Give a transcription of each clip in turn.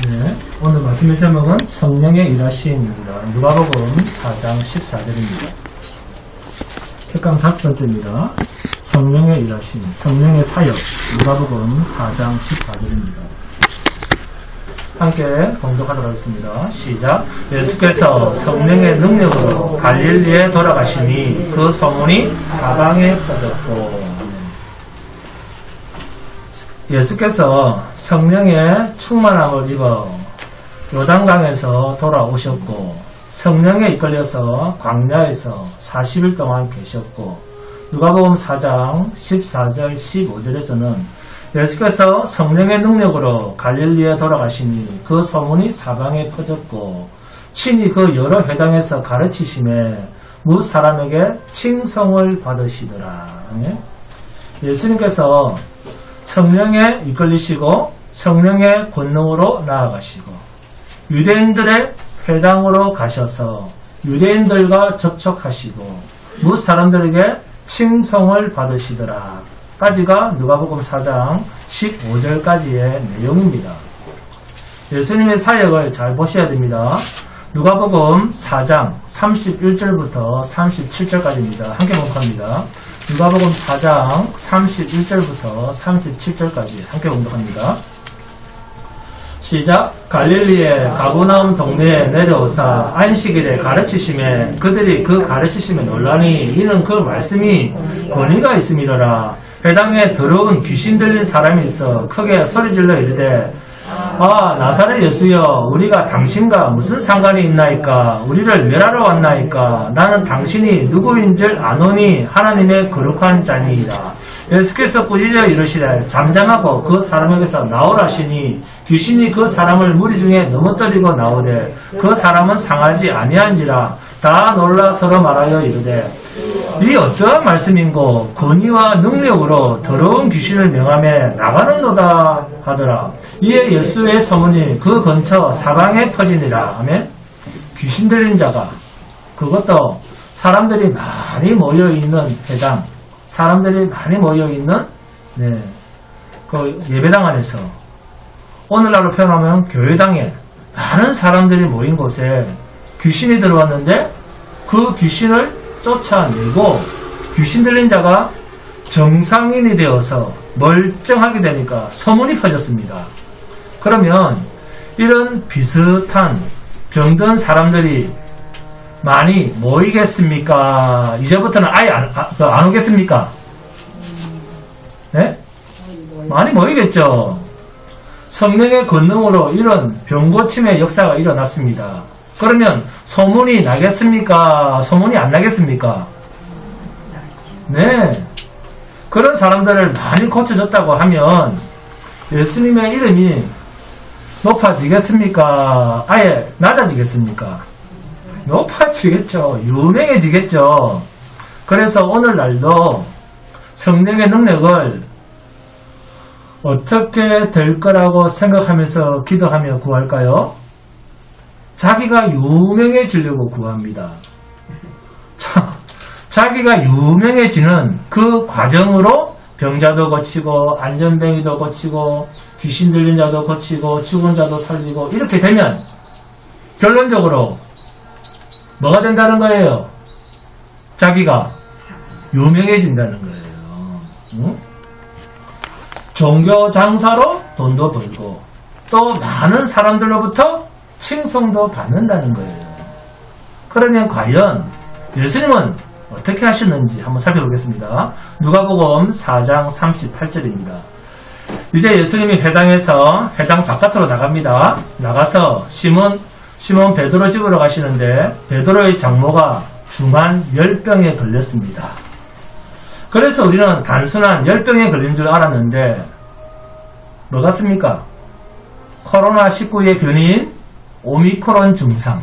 네, 오늘 말씀의 제목은 성령의 일하심입니다. 누가복음 4장 14절입니다. 책강 5번째입니다. 성령의 일하심, 성령의 사역, 누가복음 4장 14절입니다. 함께 봉독하도록 하겠습니다. 시작. 예수께서 성령의 능력으로 갈릴리에 돌아가시니 그 소문이 사방에 퍼졌고. 예수께서 성령의 충만함을 입어 요단강에서 돌아오셨고 성령에 이끌려서 광야에서 40일 동안 계셨고 누가복음 4장 14절 15절에서는 예수께서 성령의 능력으로 갈릴리에 돌아가시니 그 소문이 사방에 퍼졌고 친히 그 여러 회당에서 가르치심에 무 사람에게 칭송을 받으시더라. 예수님께서 성령에 이끌리시고 성령의 권능으로 나아가시고 유대인들의 회당으로 가셔서 유대인들과 접촉하시고 무 사람들에게 칭송을 받으시더라 까지가 누가복음 4장 15절까지의 내용입니다. 예수님의 사역을 잘 보셔야 됩니다. 누가복음 4장 31절부터 37절까지입니다. 함께 봉독합니다. 누가복음 4장 31절부터 37절까지 함께 봉독합니다. 시작. 갈릴리의 가버나움 동네에 내려오사 안식일에 가르치심에 그들이 그 가르치심에 놀라니 이는 그 말씀이 권위가 있음이로라. 회당에 더러운 귀신 들린 사람이 있어 크게 소리질러 이르되 아 나사렛 예수여 우리가 당신과 무슨 상관이 있나이까 우리를 멸하러 왔나이까 나는 당신이 누구인 줄 아노니 하나님의 거룩한 자니이다. 예수께서 꾸짖어 이르시되 잠잠하고 그 사람에게서 나오라시니 귀신이 그 사람을 무리 중에 넘어뜨리고 나오되 그 사람은 상하지 아니한지라. 다 놀라 서로 말하여 이르되 이 어떠한 말씀인고 권위와 능력으로 더러운 귀신을 명하며 나가는도다 하더라. 이에 예수의 소문이 그 근처 사방에 퍼지니라. 하며 귀신 들린 자가 그것도 사람들이 많이 모여있는 회당 사람들이 많이 모여있는 그 예배당 안에서 오늘날로 표현하면 교회당에 많은 사람들이 모인 곳에 귀신이 들어왔는데 그 귀신을 쫓아내고 귀신 들린 자가 정상인이 되어서 멀쩡하게 되니까 소문이 퍼졌습니다. 그러면 이런 비슷한 병든 사람들이 많이 모이겠습니까? 이제부터는 아예 안 오겠습니까? 네? 많이 모이겠죠. 성령의 권능으로 이런 병고침의 역사가 일어났습니다. 그러면 소문이 나겠습니까? 소문이 안 나겠습니까? 네. 그런 사람들을 많이 고쳐줬다고 하면 예수님의 이름이 높아지겠습니까? 아예 낮아지겠습니까? 높아지겠죠. 유명해지겠죠. 그래서 오늘날도 성령의 능력을 어떻게 될 거라고 생각하면서 기도하며 구할까요? 자기가 유명해지려고 구합니다. 자기가 유명해지는 그 과정으로 병자도 고치고 안전뱅이도 고치고 귀신 들린 자도 고치고 죽은 자도 살리고 이렇게 되면 결론적으로 뭐가 된다는 거예요? 자기가 유명해진다는 거예요. 응? 종교 장사로 돈도 벌고 또 많은 사람들로부터 칭송도 받는다는 거예요. 그러면 과연 예수님은 어떻게 하셨는지 한번 살펴보겠습니다. 누가복음 4장 38절입니다. 이제 예수님이 회당에서 회당 바깥으로 나갑니다. 나가서 시몬 베드로 집으로 가시는데 베드로의 장모가 중한 열병에 걸렸습니다. 그래서 우리는 단순한 열병에 걸린 줄 알았는데 뭐 같습니까? 코로나19의 변이인 오미크론 증상.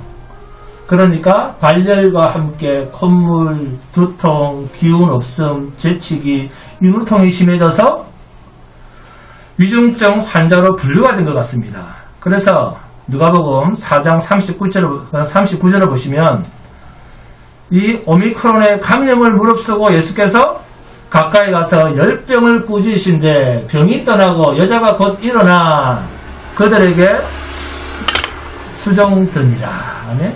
그러니까 발열과 함께 콧물, 두통, 기운 없음, 재치기, 인후통이 심해져서 위중증 환자로 분류가 된 것 같습니다. 그래서 누가복음 4장 39절을 보시면 이 오미크론의 감염을 무릅쓰고 예수께서 가까이 가서 열병을 꾸짖으신데 병이 떠나고 여자가 곧 일어나 그들에게 수정드니라. 아멘.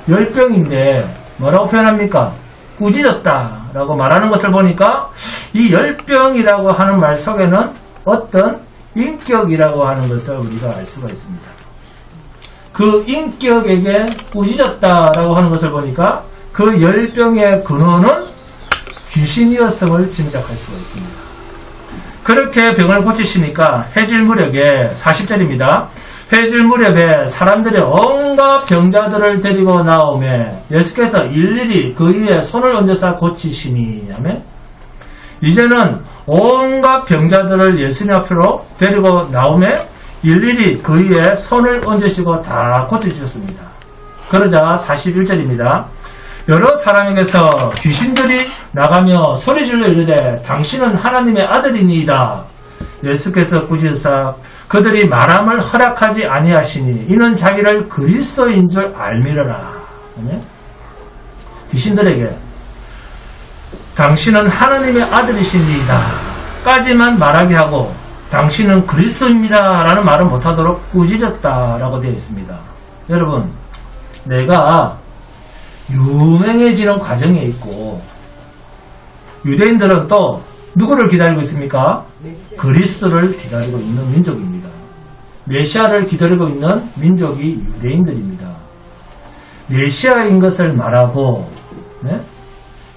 열병인데 뭐라고 표현합니까? 꾸짖었다 라고 말하는 것을 보니까 이 열병이라고 하는 말 속에는 어떤 인격이라고 하는 것을 우리가 알 수가 있습니다. 그 인격에게 꾸짖었다 라고 하는 것을 보니까 그 열병의 근원은 귀신이었음을 짐작할 수가 있습니다. 그렇게 병을 고치시니까 해질 무렵에 40절입니다. 해질 무렵에 사람들이 온갖 병자들을 데리고 나오매 예수께서 일일이 그 위에 손을 얹어서 고치시니. 아멘. 이제는 온갖 병자들을 예수님 앞으로 데리고 나오매 일일이 그 위에 손을 얹으시고 다 고쳐주셨습니다. 그러자 41절입니다. 여러 사람에게서 귀신들이 나가며 소리질러 이르되 당신은 하나님의 아들이니이다. 예수께서 꾸짖으사 그들이 말함을 허락하지 아니하시니 이는 자기를 그리스도인 줄 알미러라. 귀신들에게 당신은 하나님의 아들이시니이다 까지만 말하게 하고 당신은 그리스도입니다 라는 말은 못하도록 꾸짖었다 라고 되어 있습니다. 여러분, 내가 유명해지는 과정에 있고 유대인들은 또 누구를 기다리고 있습니까? 그리스도를 기다리고 있는 민족입니다. 메시아를 기다리고 있는 민족이 유대인들입니다. 메시아인 것을 말하고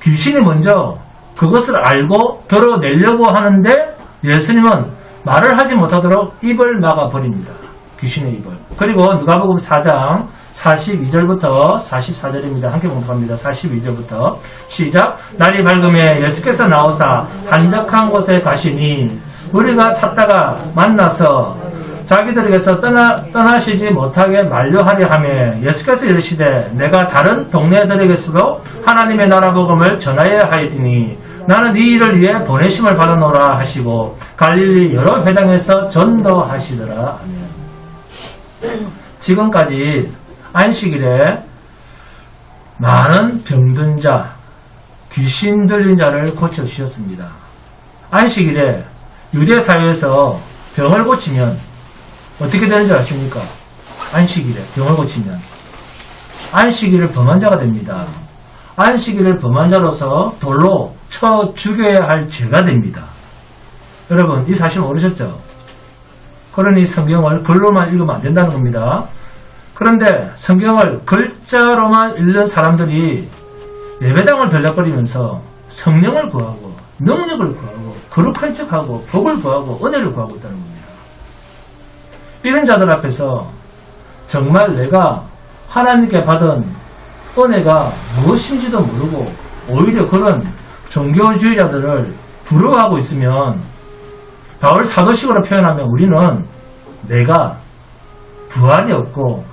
귀신이 먼저 그것을 알고 드러내려고 하는데 예수님은 말을 하지 못하도록 입을 막아버립니다. 귀신의 입을. 그리고 누가복음 4장 42절부터 44절입니다. 함께 봉독합니다. 42절부터 시작. 날이 밝음에 예수께서 나오사 한적한 곳에 가시니 우리가 찾다가 만나서 자기들에게서 떠나시지 못하게 만류하려 하며 예수께서 이르시되 내가 다른 동네들에게서도 하나님의 나라 복음을 전하여야 하였으니 나는 이 일을 위해 보내심을 받아노라 하시고 갈릴리 여러 회당에서 전도하시더라. 지금까지 안식일에 많은 병든 자, 귀신 들린 자를 고쳐주셨습니다. 안식일에 유대사회에서 병을 고치면 어떻게 되는 줄 아십니까? 안식일에 병을 고치면 안식일을 범한 자가 됩니다. 안식일을 범한 자로서 돌로 쳐 죽여야 할 죄가 됩니다. 여러분, 이 사실 모르셨죠? 그러니 성경을 글로만 읽으면 안 된다는 겁니다. 그런데 성경을 글자로만 읽는 사람들이 예배당을 들락거리면서 성령을 구하고 능력을 구하고 거룩한 척하고 복을 구하고 은혜를 구하고 있다는 겁니다. 이런 자들 앞에서 정말 내가 하나님께 받은 은혜가 무엇인지도 모르고 오히려 그런 종교주의자들을 부러워하고 있으면 바울 사도식으로 표현하면 우리는 내가 부활이 없고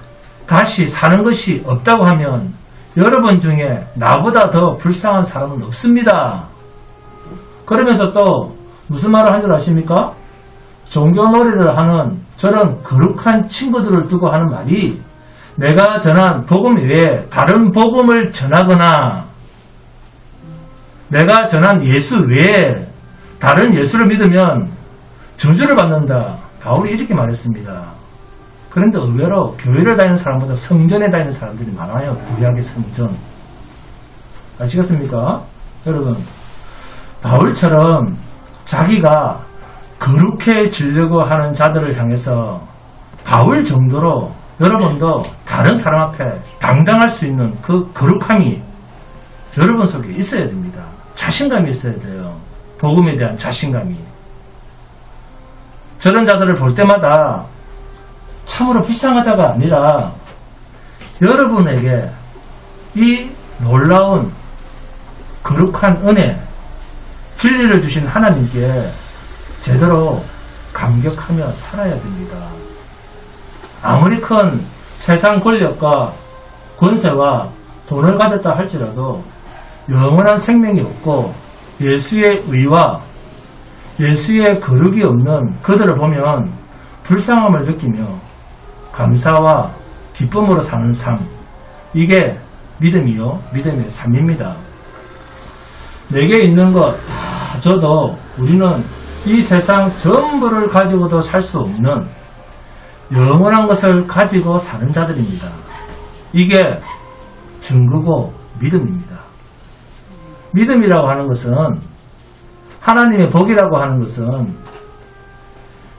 다시 사는 것이 없다고 하면 여러분 중에 나보다 더 불쌍한 사람은 없습니다. 그러면서 또 무슨 말을 한 줄 아십니까? 종교놀이를 하는 저런 거룩한 친구들을 두고 하는 말이 내가 전한 복음 외에 다른 복음을 전하거나 내가 전한 예수 외에 다른 예수를 믿으면 저주를 받는다. 바울이 이렇게 말했습니다. 그런데 의외로 교회를 다니는 사람보다 성전에 다니는 사람들이 많아요. 구약의 성전. 아시겠습니까? 여러분, 바울처럼 자기가 거룩해지려고 하는 자들을 향해서 바울 정도로 여러분도 다른 사람 앞에 당당할 수 있는 그 거룩함이 여러분 속에 있어야 됩니다. 자신감이 있어야 돼요. 복음에 대한 자신감이. 저런 자들을 볼 때마다 참으로 불쌍하다가 아니라 여러분에게 이 놀라운 거룩한 은혜, 진리를 주신 하나님께 제대로 감격하며 살아야 됩니다. 아무리 큰 세상 권력과 권세와 돈을 가졌다 할지라도 영원한 생명이 없고 예수의 의와 예수의 거룩이 없는 그들을 보면 불쌍함을 느끼며 감사와 기쁨으로 사는 삶, 이게 믿음이요, 믿음의 삶입니다. 내게 있는 것 다 줘도 우리는 이 세상 전부를 가지고도 살 수 없는 영원한 것을 가지고 사는 자들입니다. 이게 증거고 믿음입니다. 믿음이라고 하는 것은, 하나님의 복이라고 하는 것은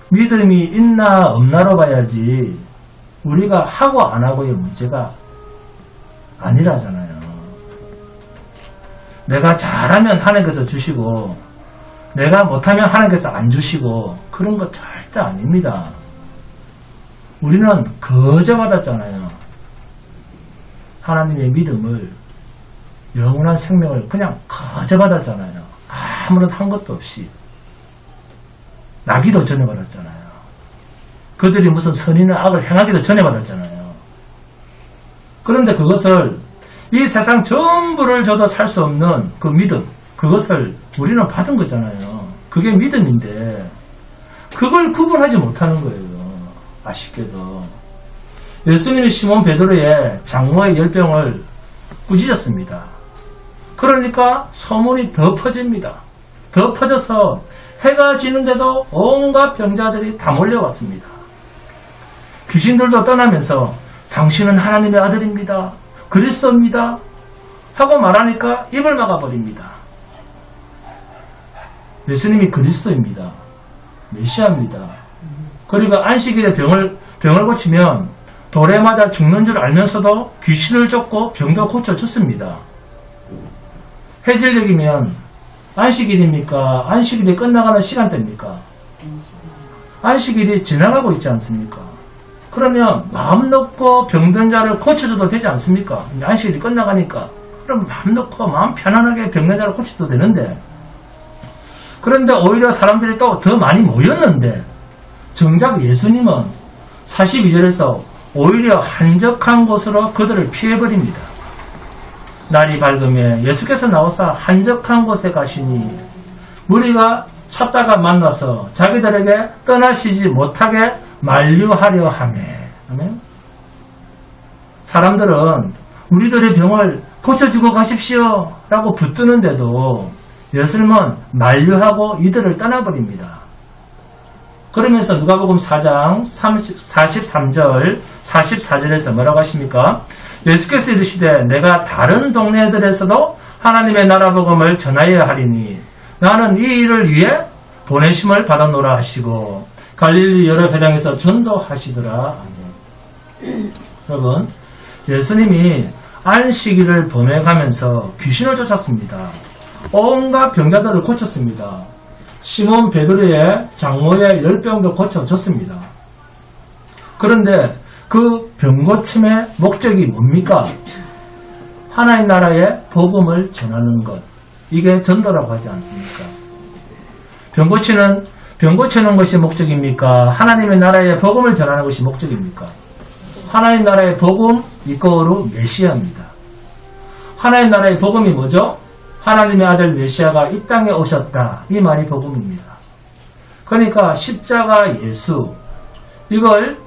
믿음이 있나 없나로 봐야지 우리가 하고 안 하고의 문제가 아니라잖아요. 내가 잘하면 하나님께서 주시고 내가 못하면 하나님께서 안 주시고 그런 거 절대 아닙니다. 우리는 거저 받았잖아요. 하나님의 믿음을, 영원한 생명을 그냥 거저 받았잖아요. 아무런 한 것도 없이. 나기도 전에 받았잖아요. 그들이 무슨 선이나 악을 행하기도 전에 받았잖아요. 그런데 그것을, 이 세상 전부를 줘도 살 수 없는 그 믿음, 그것을 우리는 받은 거잖아요. 그게 믿음인데 그걸 구분하지 못하는 거예요. 아쉽게도. 예수님이 시몬 베드로의 장모의 열병을 꾸짖었습니다. 그러니까 소문이 더 퍼집니다. 더 퍼져서 해가 지는데도 온갖 병자들이 다 몰려왔습니다. 귀신들도 떠나면서 당신은 하나님의 아들입니다. 그리스도입니다. 하고 말하니까 입을 막아버립니다. 예수님이 그리스도입니다. 메시아입니다. 그리고 안식일에 병을 고치면 돌에 맞아 죽는 줄 알면서도 귀신을 쫓고 병도 고쳐줬습니다. 해질녘이면 안식일입니까? 안식일이 끝나가는 시간대입니까? 안식일이 지나가고 있지 않습니까? 그러면 마음 놓고 병든 자를 고쳐줘도 되지 않습니까? 이제 안식일이 끝나가니까. 그럼 마음 놓고 마음 편안하게 병든 자를 고쳐도 되는데, 그런데 오히려 사람들이 또 더 많이 모였는데 정작 예수님은 42절에서 오히려 한적한 곳으로 그들을 피해버립니다. 날이 밝으면 예수께서 나오사 한적한 곳에 가시니 무리가 찾다가 만나서 자기들에게 떠나시지 못하게 만류하려 하매. 아멘. 사람들은 우리들의 병을 고쳐주고 가십시오 라고 붙드는데도 예수님은 만류하고 이들을 떠나버립니다. 그러면서 누가복음 4장 43절 44절에서 뭐라고 하십니까? 예수께서 이르시되 내가 다른 동네들에서도 하나님의 나라 복음을 전하여야 하리니 나는 이 일을 위해 보내심을 받았노라 하시고 갈릴리 여러 회당에서 전도하시더라. 여러분, 예수님이 안식일을 범해가면서 귀신을 쫓았습니다. 온갖 병자들을 고쳤습니다. 시몬 베드로의 장모의 열병도 고쳐줬습니다. 그런데 그 병고침의 목적이 뭡니까? 하나님 나라의 복음을 전하는 것. 이게 전도라고 하지 않습니까? 병 고치는 것이 목적입니까? 하나님의 나라의 복음을 전하는 것이 목적입니까? 하나님 나라의 복음 이거로 메시아입니다. 하나님 나라의 복음이 뭐죠? 하나님의 아들 메시아가 이 땅에 오셨다. 이 말이 복음입니다. 그러니까 십자가 예수, 이걸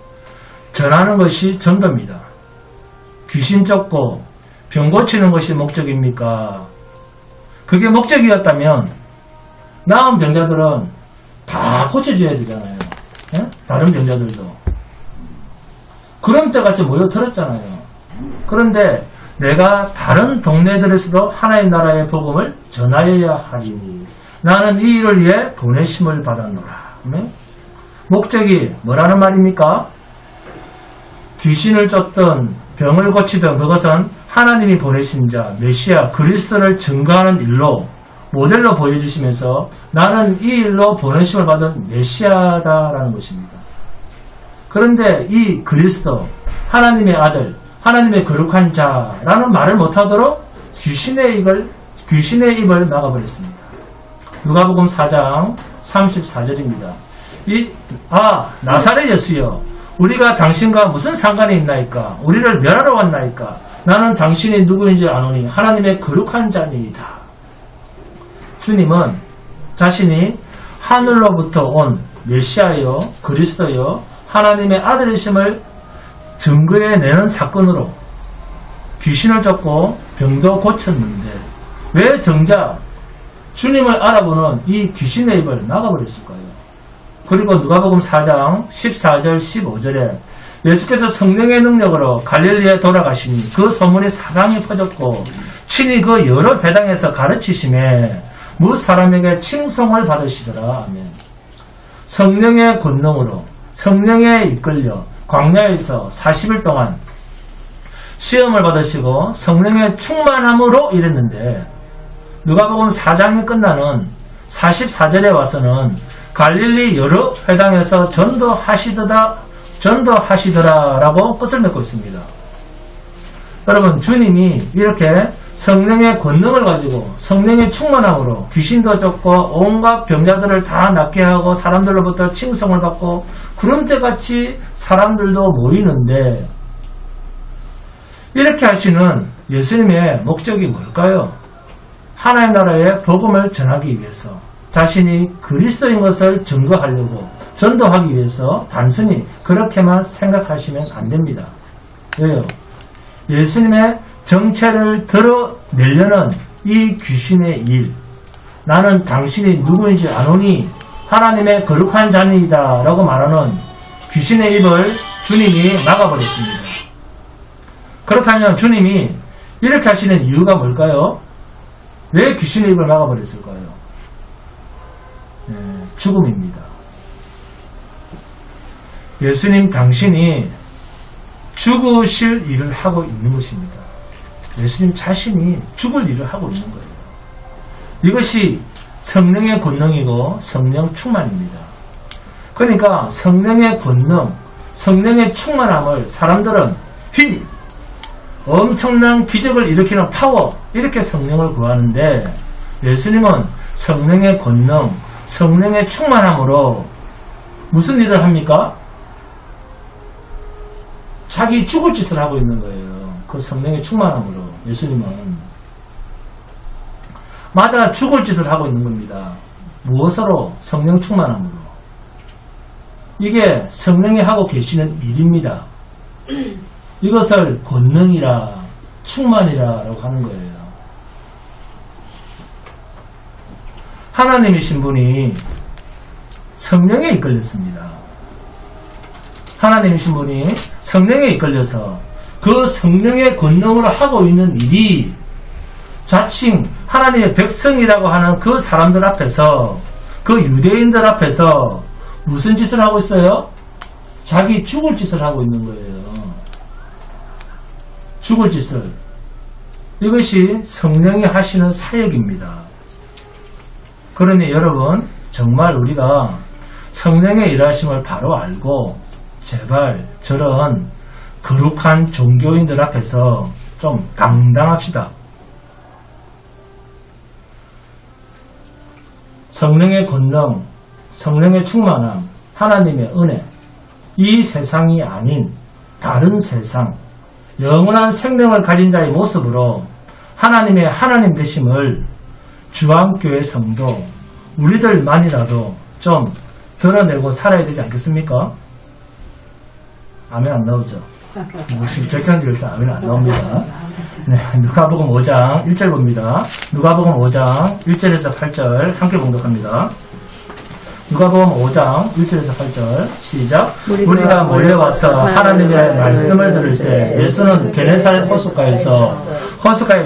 전하는 것이 전도입니다. 귀신 쫓고 병 고치는 것이 목적입니까? 그게 목적이었다면 나은 병자들은 다 고쳐줘야 되잖아요. 예? 다른 병자들도. 그런 때같이 모여들었잖아요. 그런데 내가 다른 동네들에서도 하나님 나라의 복음을 전하여야 하리니 나는 이 일을 위해 보내심을 받았노라. 네? 목적이 뭐라는 말입니까? 귀신을 쫓던 병을 고치던 그것은 하나님이 보내신 자 메시아 그리스도를 증거하는 일로 모델로 보여주시면서 나는 이 일로 보내심을 받은 메시아다라는 것입니다. 그런데 이 그리스도 하나님의 아들 하나님의 거룩한 자라는 말을 못하도록 귀신의 입을 막아버렸습니다. 누가복음 4장 34절입니다. 나사렛 예수여 우리가 당신과 무슨 상관이 있나이까? 우리를 멸하러 왔나이까? 나는 당신이 누구인지 아노니 하나님의 거룩한 자니이다. 주님은 자신이 하늘로부터 온 메시아여 그리스도여 하나님의 아들이심을 증거해내는 사건으로 귀신을 쫓고 병도 고쳤는데 왜 정작 주님을 알아보는 이 귀신의 입을 막아버렸을까요? 그리고 누가복음 4장 14절 15절에 예수께서 성령의 능력으로 갈릴리에 돌아가시니 그 소문이 사방에 퍼졌고 친히 그 여러 배당에서 가르치심에 무 사람에게 칭송을 받으시더라. 아멘. 성령의 권능으로 성령에 이끌려 광야에서 40일 동안 시험을 받으시고 성령의 충만함으로 이랬는데 누가복음 4장이 끝나는 44절에 와서는 갈릴리 여러 회당에서 전도하시더라라고 끝을 맺고 있습니다. 여러분, 주님이 이렇게 성령의 권능을 가지고 성령의 충만함으로 귀신도 쫓고 온갖 병자들을 다 낫게 하고 사람들로부터 칭송을 받고 구름대같이 사람들도 모이는데 이렇게 하시는 예수님의 목적이 뭘까요? 하나님 나라의 복음을 전하기 위해서 자신이 그리스도인 것을 증거하려고 전도하기 위해서 단순히 그렇게만 생각하시면 안 됩니다. 왜요? 예수님의 정체를 드러내려는 이 귀신의 일, 나는 당신이 누구인지 아노니 하나님의 거룩한 자녀이다 라고 말하는 귀신의 입을 주님이 막아버렸습니다. 그렇다면 주님이 이렇게 하시는 이유가 뭘까요? 왜 귀신의 입을 막아버렸을까요? 죽음입니다. 예수님 당신이 죽으실 일을 하고 있는 것입니다. 예수님 자신이 죽을 일을 하고 있는 거예요. 이것이 성령의 권능이고 성령 충만입니다. 그러니까 성령의 권능, 성령의 충만함을 사람들은 힘, 엄청난 기적을 일으키는 파워, 이렇게 성령을 구하는데 예수님은 성령의 권능, 성령의 충만함으로 무슨 일을 합니까? 자기 죽을 짓을 하고 있는 거예요. 그 성령의 충만함으로 예수님은 맞아 죽을 짓을 하고 있는 겁니다. 무엇으로? 성령 충만함으로. 이게 성령이 하고 계시는 일입니다. 이것을 권능이라 충만이라고 하는 거예요. 하나님이신 분이 성령에 이끌렸습니다. 하나님이신 분이 성령에 이끌려서 그 성령의 권능으로 하고 있는 일이 자칭 하나님의 백성이라고 하는 그 사람들 앞에서, 그 유대인들 앞에서 무슨 짓을 하고 있어요? 자기 죽을 짓을 하고 있는 거예요. 죽을 짓을. 이것이 성령이 하시는 사역입니다. 그러니 여러분, 정말 우리가 성령의 일하심을 바로 알고 제발 저런 거룩한 종교인들 앞에서 좀 당당합시다. 성령의 권능, 성령의 충만함, 하나님의 은혜, 이 세상이 아닌 다른 세상, 영원한 생명을 가진 자의 모습으로 하나님의 하나님 되심을 주안교회 성도, 우리들만이라도 좀 드러내고 살아야 되지 않겠습니까? 아멘 안 나오죠? 지금 절정지을 때 아멘 안 나옵니다. 네, 누가복음 5장 1절 봅니다. 누가복음 5장 1절에서 8절 함께 봉독합니다. 누가복음 5장 1절에서 8절 시작. 우리가 몰려와서 하나님의 말씀을 들을새 예수는 게네사렛 호숫가에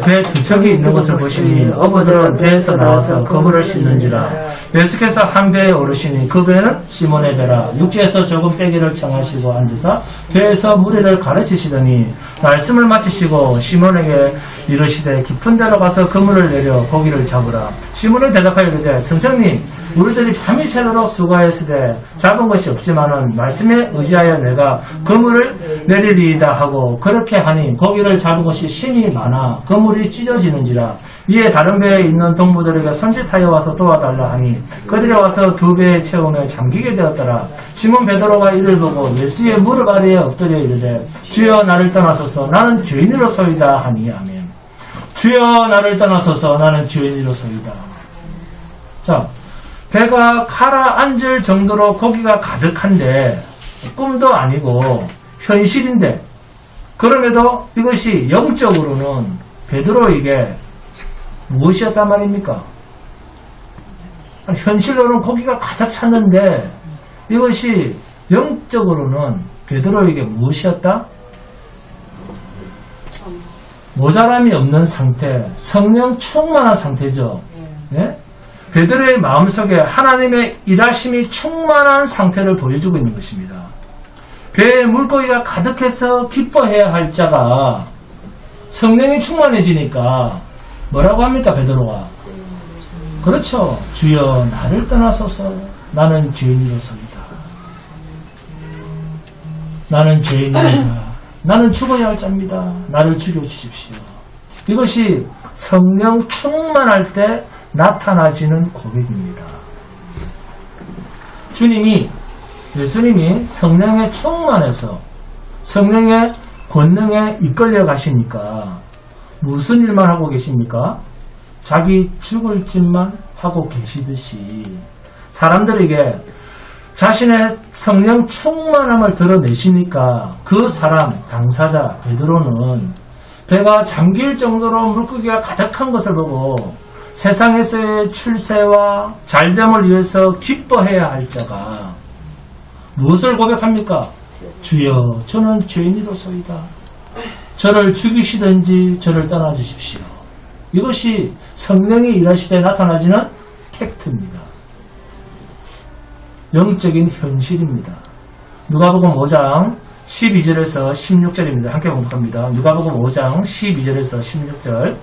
배 두 척이 있는 것을 보시니 어부들은 배에서 나와서 그물을 씻는지라. 예수께서 한 배에 오르시니 그 배는 시몬의 배라. 육지에서 조금 빼기를 청하시고 앉으사 배에서 무리를 가르치시더니 말씀을 마치시고 시몬에게 이르시되 깊은 데로 가서 그물을 내려 고기를 잡으라. 시몬은 대답하여 이르되 선생님, 우리들이 밤이 새도록 수고하였으되 잡은 것이 없지만은 말씀에 의지하여 내가 그물을 내리리이다 하고 그렇게 하니 고기를 잡은 것이 심히 많아 그물이 찢어지는지라. 이에 다른 배에 있는 동무들에게 선짓하여 와서 도와달라 하니 그들이 와서 두 배에 채우며 잠기게 되었더라. 시몬 베드로가 이를 보고 예수의 무릎 아래에 엎드려 이르되 주여 나를 떠나소서 나는 죄인으로소이다 하니 아멘. 주여 나를 떠나소서 나는 죄인으로소이다. 자, 배가 가라앉을 정도로 고기가 가득한데 꿈도 아니고 현실인데 그럼에도 이것이 영적으로는 베드로에게 무엇이었단 말입니까? 현실로는 고기가 가득 찼는데 이것이 영적으로는 베드로에게 무엇이었다? 모자람이 없는 상태, 성령 충만한 상태죠. 네? 베드로의 마음속에 하나님의 일하심이 충만한 상태를 보여주고 있는 것입니다. 배에 물고기가 가득해서 기뻐해야 할 자가 성령이 충만해지니까 뭐라고 합니까, 베드로가? 그렇죠. 주여 나를 떠나소서 나는 죄인이로소이다. 나는 죄인입니다. 나는 죽어야 할 자입니다. 나를 죽여주십시오. 이것이 성령 충만할 때 나타나지는 고백입니다. 예수님이 성령에 충만해서 성령의 권능에 이끌려 가시니까 무슨 일만 하고 계십니까? 자기 죽을 짓만 하고 계시듯이 사람들에게 자신의 성령 충만함을 드러내시니까 그 사람, 당사자 베드로는 배가 잠길 정도로 물고기가 가득한 것을 보고 세상에서의 출세와 잘됨을 위해서 기뻐해야 할 자가 무엇을 고백합니까? 주여 저는 죄인이로소이다. 저를 죽이시든지 저를 떠나주십시오. 이것이 성령이 일하시되 나타나지는 팩트입니다. 영적인 현실입니다. 누가복음 5장 12절에서 16절입니다. 함께 공부합니다. 누가복음 5장 12절에서 16절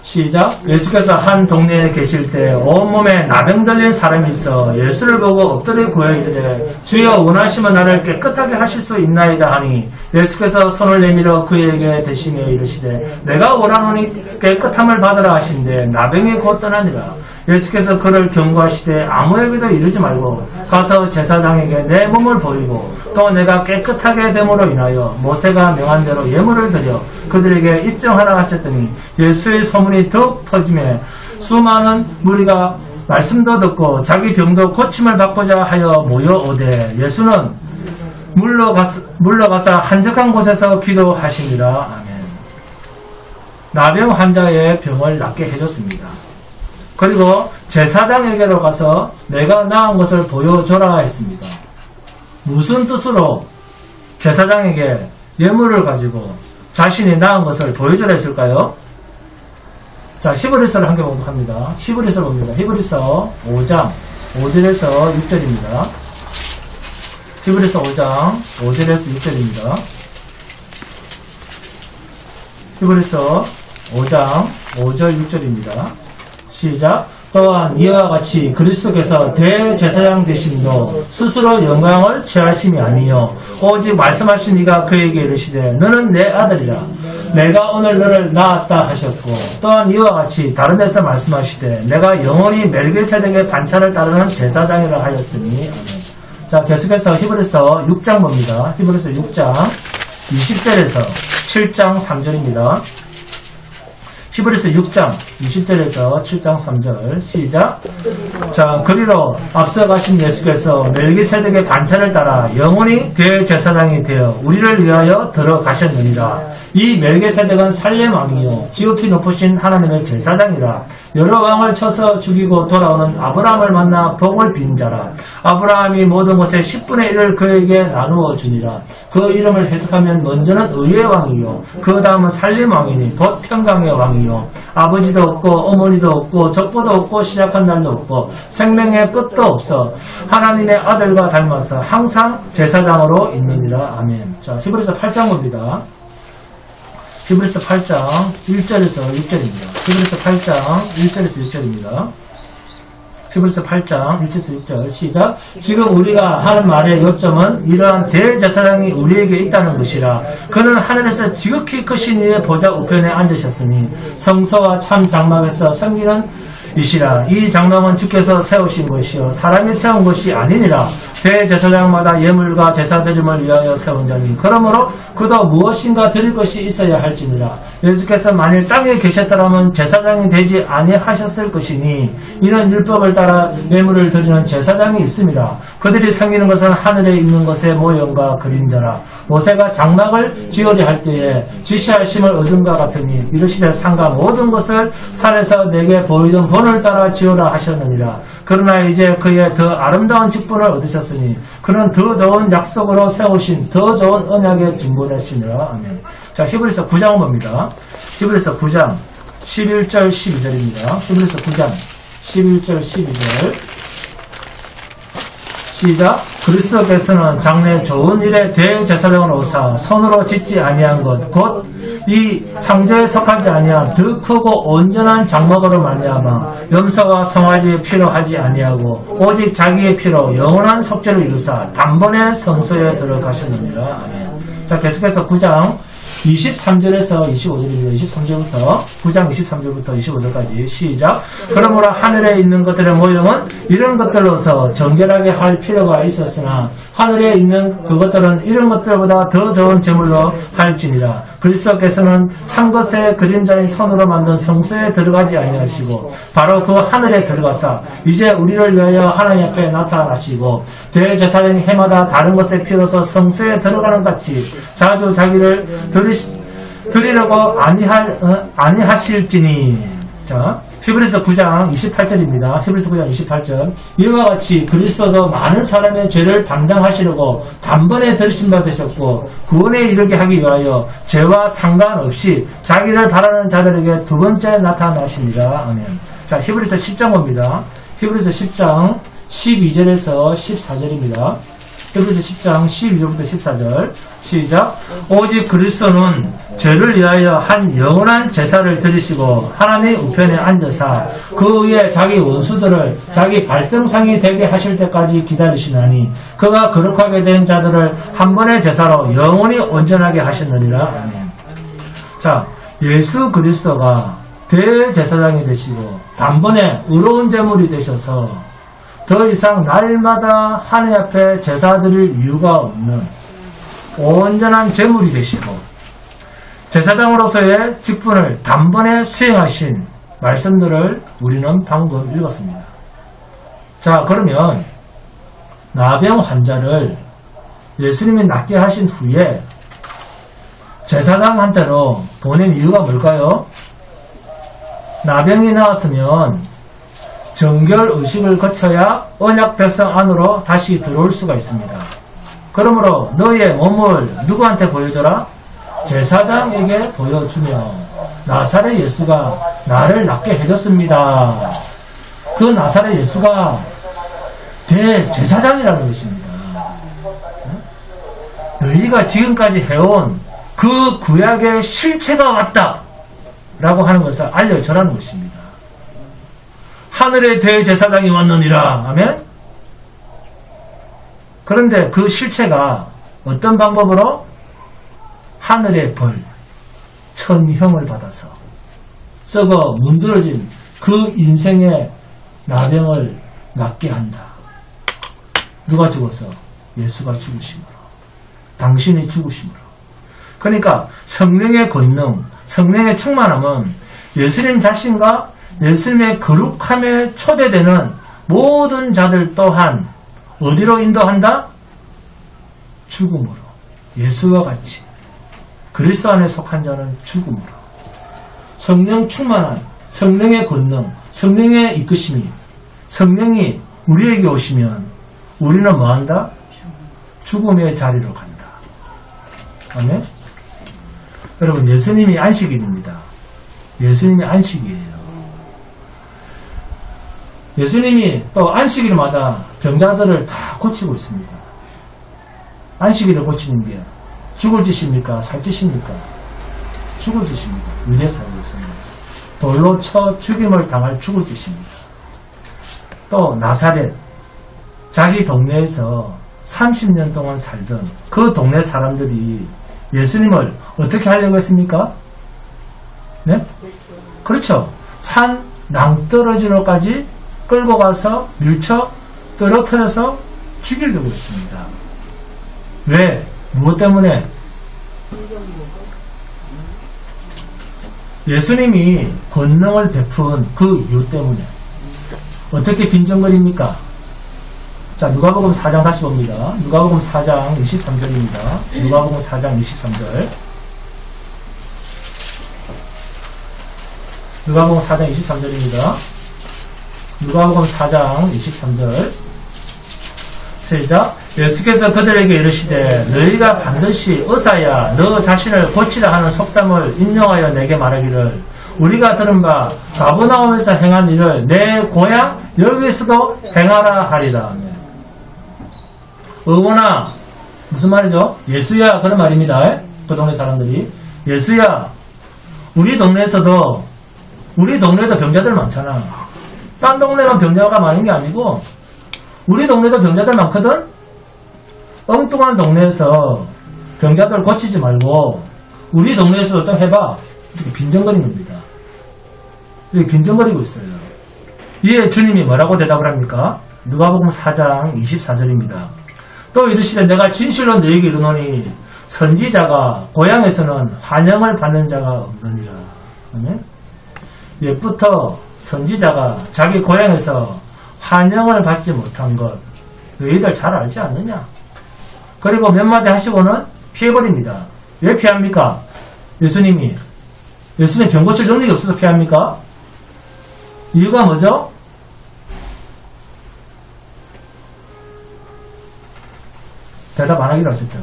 시작. 예수께서 한 동네에 계실 때 온몸에 나병 들린 사람이 있어 예수를 보고 엎드려 구하여 이르되 주여 원하시면 나를 깨끗하게 하실 수 있나이다 하니 예수께서 손을 내밀어 그에게 대시며 이르시되 내가 원하노니 깨끗함을 받으라 하신대 나병이 곧 떠나니라. 예수께서 그를 경고하시되 아무에게도 이르지 말고 가서 제사장에게 내 몸을 보이고 또 내가 깨끗하게 됨으로 인하여 모세가 명한 대로 예물을 드려 그들에게 입증하라 하셨더니 예수의 소문이 더욱 퍼지며 수많은 무리가 말씀도 듣고 자기 병도 고침을 받고자 하여 모여오되 예수는 물러가서 한적한 곳에서 기도하시니라. 아멘. 나병 환자의 병을 낫게 해줬습니다. 그리고 제사장에게로 가서 내가 나은 것을 보여줘라 했습니다. 무슨 뜻으로 제사장에게 예물을 가지고 자신이 나은 것을 보여줘라 했을까요? 자, 히브리서를 함께 공부합니다. 히브리서 봅니다. 히브리서 5장 5절에서 6절입니다. 히브리서 5장 5절에서 6절입니다. 히브리서 5장 5절 6절입니다. 시작. 또한 이와 같이 그리스도께서 대제사장 되심도 스스로 영광을 취하심이 아니요 오직 말씀하신 이가 그에게 이르시되 너는 내 아들이라 내가 오늘 너를 낳았다 하셨고 또한 이와 같이 다른 데서 말씀하시되 내가 영원히 멜기세덱의 반차를 따르는 제사장이라 하였으니. 아멘. 자, 계속해서 히브리서 6장 봅니다. 히브리서 6장 20절에서 7장 3절입니다. 히브리서 6장 20절에서 7장 3절 시작. 자, 그리로 앞서 가신 예수께서 멜기세덱의 반차를 따라 영원히 대제사장이 되어 우리를 위하여 들어가셨느니라. 이 멜기세덱은 살렘 왕이요 지극히 높으신 하나님의 제사장이라. 여러 왕을 쳐서 죽이고 돌아오는 아브라함을 만나 복을 빈 자라. 아브라함이 모든 것의 10분의 1을 그에게 나누어 주니라. 그 이름을 해석하면 먼저는 의의 왕이요 그 다음은 살렘 왕이니 곧 평강의 왕이요 아버지도 없고 어머니도 없고 적보도 없고 시작한 날도 없고 생명의 끝도 없어 하나님의 아들과 닮아서 항상 제사장으로 있느니라. 아멘. 자, 히브리서 8장 봅니다. 히브리서 8장 1절에서 6절입니다. 히브리서 8장 1절에서 6절입니다. 히브리서 8장 1절에서 6절 시작. 지금 우리가 하는 말의 요점은 이러한 대제사장이 우리에게 있다는 것이라. 그는 하늘에서 지극히 크신 이의 보좌 우편에 앉으셨으니 성소와 참 장막에서 섬기는 이시라. 이 장막은 주께서 세우신 것이요 사람이 세운 것이 아니니라. 대제사장마다 예물과 제사드림을 위하여 세운 자니 그러므로 그도 무엇인가 드릴 것이 있어야 할지니라. 예수께서 만일 땅에 계셨더라면 제사장이 되지 아니하셨을 것이니 이는 율법을 따라 예물을 드리는 제사장이 있음이라. 그들이 섬기는 것은 하늘에 있는 것의 모형과 그림자라. 모세가 장막을 지으려 할 때에 지시하심을 얻은 것 같으니 이르시되 상가 모든 것을 산에서 내게 보이던 보는 본을 따라 지어라 하셨느니라. 그러나 이제 그의 더 아름다운 직분을 얻으셨으니 그는 더 좋은 약속으로 세우신 더 좋은 언약의 증거되시니라. 아멘. 자, 히브리서 9장은 뭡니다? 히브리서 9장 11절 12절입니다. 히브리서 9장 11절 12절 시작. 그리스도께서는 장래 좋은 일에 대제사장을 오사 손으로 짓지 아니한 것 곧 이 창조에 속하지 아니한 더 크고 온전한 장막으로 말미암아 염소와 송아지의 피로 하지 아니하고 오직 자기의 피로 영원한 속죄를 이루사 단번에 성소에 들어가셨느니라. 아멘. 자, 계속해서 9장 23절에서 25절입니다. 23절부터 9장 23절부터 25절까지 시작. 그러므로 하늘에 있는 것들의 모형은 이런 것들로서 정결하게 할 필요가 있었으나 하늘에 있는 그것들은 이런 것들보다 더 좋은 제물로 할지니라. 그리스도께서는 참 것의 그림자인 손으로 만든 성소에 들어가지 아니하시고 바로 그 하늘에 들어가사 이제 우리를 위하여 하나님 앞에 나타나시고 대제사장이 해마다 다른 것의 피로서 성소에 들어가는 같이 자주 자기를 드리려고 아니하실지니. 자, 히브리서 9장 28절입니다. 히브리서 9장 28절. 이와 같이 그리스도도 많은 사람의 죄를 담당하시려고 단번에 들으신 바 되셨고 구원에 이르게 하기 위하여 죄와 상관없이 자기를 바라는 자들에게 두 번째 나타나십니다. 아멘. 자, 히브리서 10장 봅니다. 히브리서 10장 12절에서 14절입니다. 히브리서 10장 12절부터 14절 시작. 오직 그리스도는 죄를 위하여 한 영원한 제사를 드리시고 하나님의 우편에 앉아사 그 위에 자기 원수들을 자기 발등상이 되게 하실 때까지 기다리시나니 그가 거룩하게 된 자들을 한 번의 제사로 영원히 온전하게 하셨느니라. 아멘. 자, 예수 그리스도가 대제사장이 되시고 단번에 의로운 제물이 되셔서 더 이상 날마다 하나님 앞에 제사 드릴 이유가 없는 온전한 제물이 되시고 제사장으로서의 직분을 단번에 수행하신 말씀들을 우리는 방금 읽었습니다. 자, 그러면 나병 환자를 예수님이 낫게 하신 후에 제사장한테로 보낸 이유가 뭘까요? 나병이 나왔으면 정결 의식을 거쳐야 언약 백성 안으로 다시 들어올 수가 있습니다. 그러므로 너의 몸을 누구한테 보여줘라? 제사장에게 보여주며 나사렛 예수가 나를 낫게 해줬습니다. 그 나사렛 예수가 대제사장이라는 것입니다. 너희가 지금까지 해온 그 구약의 실체가 왔다 라고 하는 것을 알려주라는 것입니다. 하늘의 대제사장이 왔느니라. 아멘. 그런데 그 실체가 어떤 방법으로? 하늘의 벌, 천형을 받아서 썩어 문드러진 그 인생의 나병을 낫게 한다. 누가 죽었어? 예수가 죽으심으로. 당신이 죽으심으로. 그러니까 성령의 권능, 성령의 충만함은 예수님 자신과 예수님의 거룩함에 초대되는 모든 자들 또한 어디로 인도한다? 죽음으로. 예수와 같이 그리스도 안에 속한 자는 죽음으로. 성령 충만한 성령의 권능, 성령의 이끄심이 성령이 우리에게 오시면 우리는 뭐한다? 죽음의 자리로 간다. 아멘? 여러분, 예수님이 안식일입니다. 예수님이 안식이에요. 예수님이 또 안식일마다 병자들을 다 고치고 있습니다. 안식일을 고치는 게 죽을 짓입니까? 살 짓입니까? 죽을 짓입니다. 위례사였습니다. 돌로 쳐 죽임을 당할 죽을 짓입니다. 또 나사렛, 자기 동네에서 30년 동안 살던 그 동네 사람들이 예수님을 어떻게 하려고 했습니까? 네? 그렇죠. 산 낭떠러지로까지 끌고 가서 밀쳐 떨어뜨려서 죽이려고 했습니다. 왜? 무엇 때문에? 예수님이 권능을 베푼 그 이유 때문에. 어떻게 빈정거립니까? 자, 누가복음 4장 다시 봅니다. 누가복음 4장 23절입니다. 누가복음 4장 23절. 누가복음 4장 23절입니다. 누가복음 4장 23절. 시작. 예수께서 그들에게 이르시되 너희가 반드시 의사야 너 자신을 고치라 하는 속담을 인용하여 내게 말하기를 우리가 들은 바 가버나움에서 행한 일을 내 고향 여기서도 행하라 하리라. 의원아 무슨 말이죠? 예수야 그런 말입니다. 그 동네 사람들이 예수야 우리 동네에도 병자들 많잖아. 딴 동네만 병자가 많은 게 아니고 우리 동네도 병자들 많거든. 엉뚱한 동네에서 병자들 고치지 말고 우리 동네에서 좀 해봐. 이렇게 빈정거리는 겁니다. 이렇게 빈정거리고 있어요. 이에 주님이 뭐라고 대답을 합니까? 누가복음 4장 24절입니다. 또 이르시되 내가 진실로 너희에게 이르노니 선지자가 고향에서는 환영을 받는 자가 없느니라. 옛부터 선지자가 자기 고향에서 환영을 받지 못한 것 너희들 잘 알지 않느냐? 그리고 몇 마디 하시고는 피해버립니다. 왜 피합니까? 예수님 병 고칠 능력이 없어서 피합니까? 이유가 뭐죠? 대답 안 하기로 하셨죠.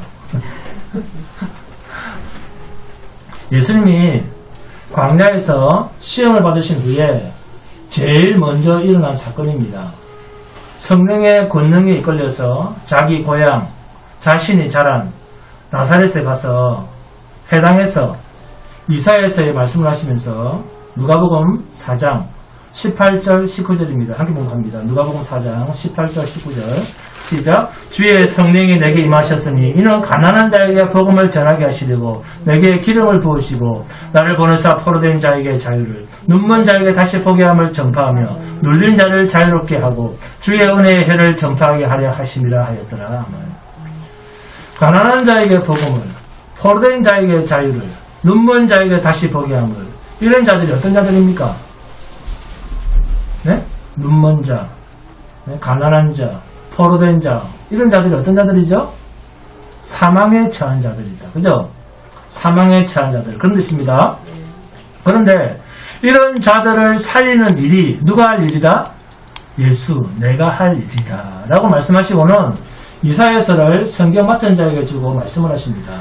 예수님이 광야에서 시험을 받으신 후에 제일 먼저 일어난 사건입니다. 성령의 권능에 이끌려서 자기 고향, 자신이 자란 나사렛에 가서 회당에서 이사야서의 말씀을 하시면서 누가복음 4장 18절 19절입니다. 함께 봉독합니다. 누가복음 4장 18절 19절 시작. 주의 성령이 내게 임하셨으니 이는 가난한 자에게 복음을 전하게 하시려고 내게 기름을 부으시고 나를 보내사 포로된 자에게 자유를 눈먼 자에게 다시 보게 함을 전파하며 눌린 자를 자유롭게 하고 주의 은혜의 해를 전파하게 하려 하심이라 하였더라. 가난한 자에게 복음을 포로된 자에게 자유를 눈먼 자에게 다시 보게 함을 이런 자들이 어떤 자들입니까? 네? 눈먼 자, 네? 가난한 자, 포로된 자, 이런 자들이 어떤 자들이죠? 사망에 처한 자들이다. 그죠? 사망에 처한 자들. 그런 뜻입니다. 그런데 이런 자들을 살리는 일이 누가 할 일이다? 예수, 내가 할 일이다. 라고 말씀하시고는 이사야서를 성경 맡은 자에게 주고 말씀을 하십니다.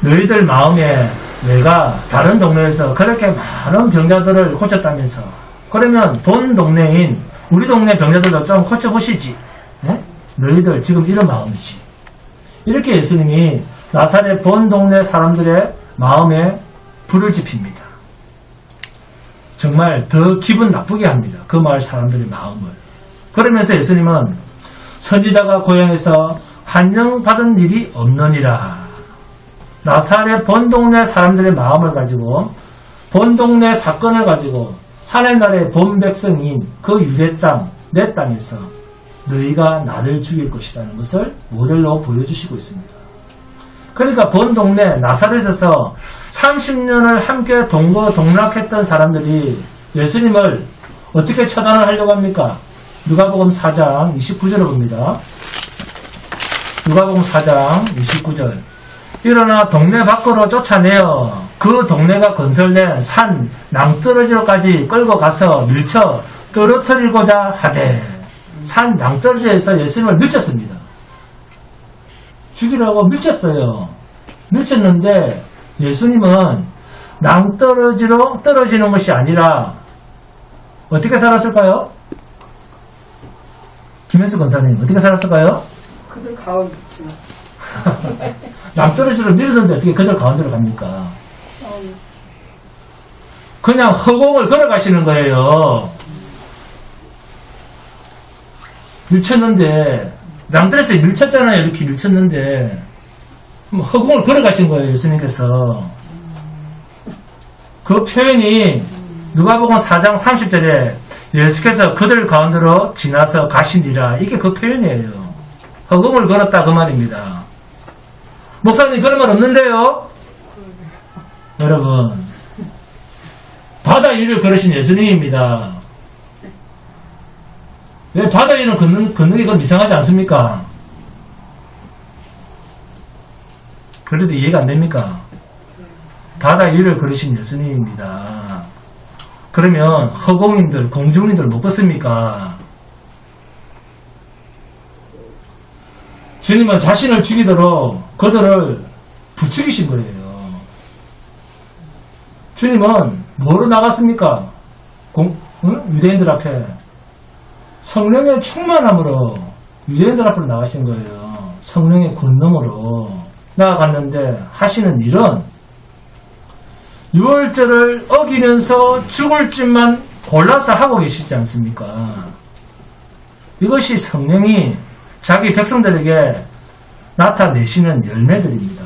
너희들 마음에 내가 다른 동네에서 그렇게 많은 병자들을 고쳤다면서 그러면 본 동네인 우리 동네 병자들도 좀 고쳐보시지. 네? 너희들 지금 이런 마음이지. 이렇게 예수님이 나사렛 본 동네 사람들의 마음에 불을 지핍니다. 정말 더 기분 나쁘게 합니다. 그 마을 사람들의 마음을. 그러면서 예수님은 선지자가 고향에서 환영받은 일이 없느니라. 나사렛 본 동네 사람들의 마음을 가지고 본 동네 사건을 가지고 하나님 나라의 본 백성인 그 유대 땅, 내 땅에서 너희가 나를 죽일 것이라는 것을 모델로 보여주시고 있습니다. 그러니까 본 동네 나사렛에서 30년을 함께 동거동락했던 사람들이 예수님을 어떻게 처단을 하려고 합니까? 누가복음 4장 29절을 봅니다. 누가복음 4장 29절. 일어나 동네 밖으로 쫓아내어 그 동네가 건설된 산 낭떠러지로까지 끌고 가서 밀쳐 떨어뜨리고자 하되 산 낭떠러지에서 예수님을 밀쳤습니다. 죽이라고 밀쳤어요. 밀쳤는데 예수님은 낭떠러지로 떨어지는 것이 아니라 어떻게 살았을까요? 김현수 권사님 어떻게 살았을까요? 그들 가운데 있지. 낭떠러지로 밀었는데 어떻게 그들 가운데로 갑니까? 그냥 허공을 걸어가시는 거예요. 밀쳤는데 낭떠러지에 밀쳤잖아요. 이렇게 밀쳤는데 허공을 걸어가신 거예요. 예수님께서. 그 표현이 누가복음 4장 30절에 예수께서 그들 가운데로 지나서 가시니라. 이게 그 표현이에요. 허공을 걸었다 그 말입니다. 목사님 그런 말 없는데요? 여러분 바다 위를 걸으신 예수님입니다. 왜 바다 위를 걷는 게 그건 이상하지 않습니까? 그래도 이해가 안 됩니까? 바다 위를 걸으신 예수님입니다. 그러면 허공인들, 공중인들 못 벗습니까? 주님은 자신을 죽이도록 그들을 부추기신 거예요. 주님은 뭐로 나갔습니까? 유대인들 앞에 성령의 충만함으로 유대인들 앞으로 나가신 거예요. 성령의 권능으로 나아갔는데 하시는 일은 유월절을 어기면서 죽을 짓만 골라서 하고 계시지 않습니까? 이것이 성령이 자기 백성들에게 나타내시는 열매들입니다.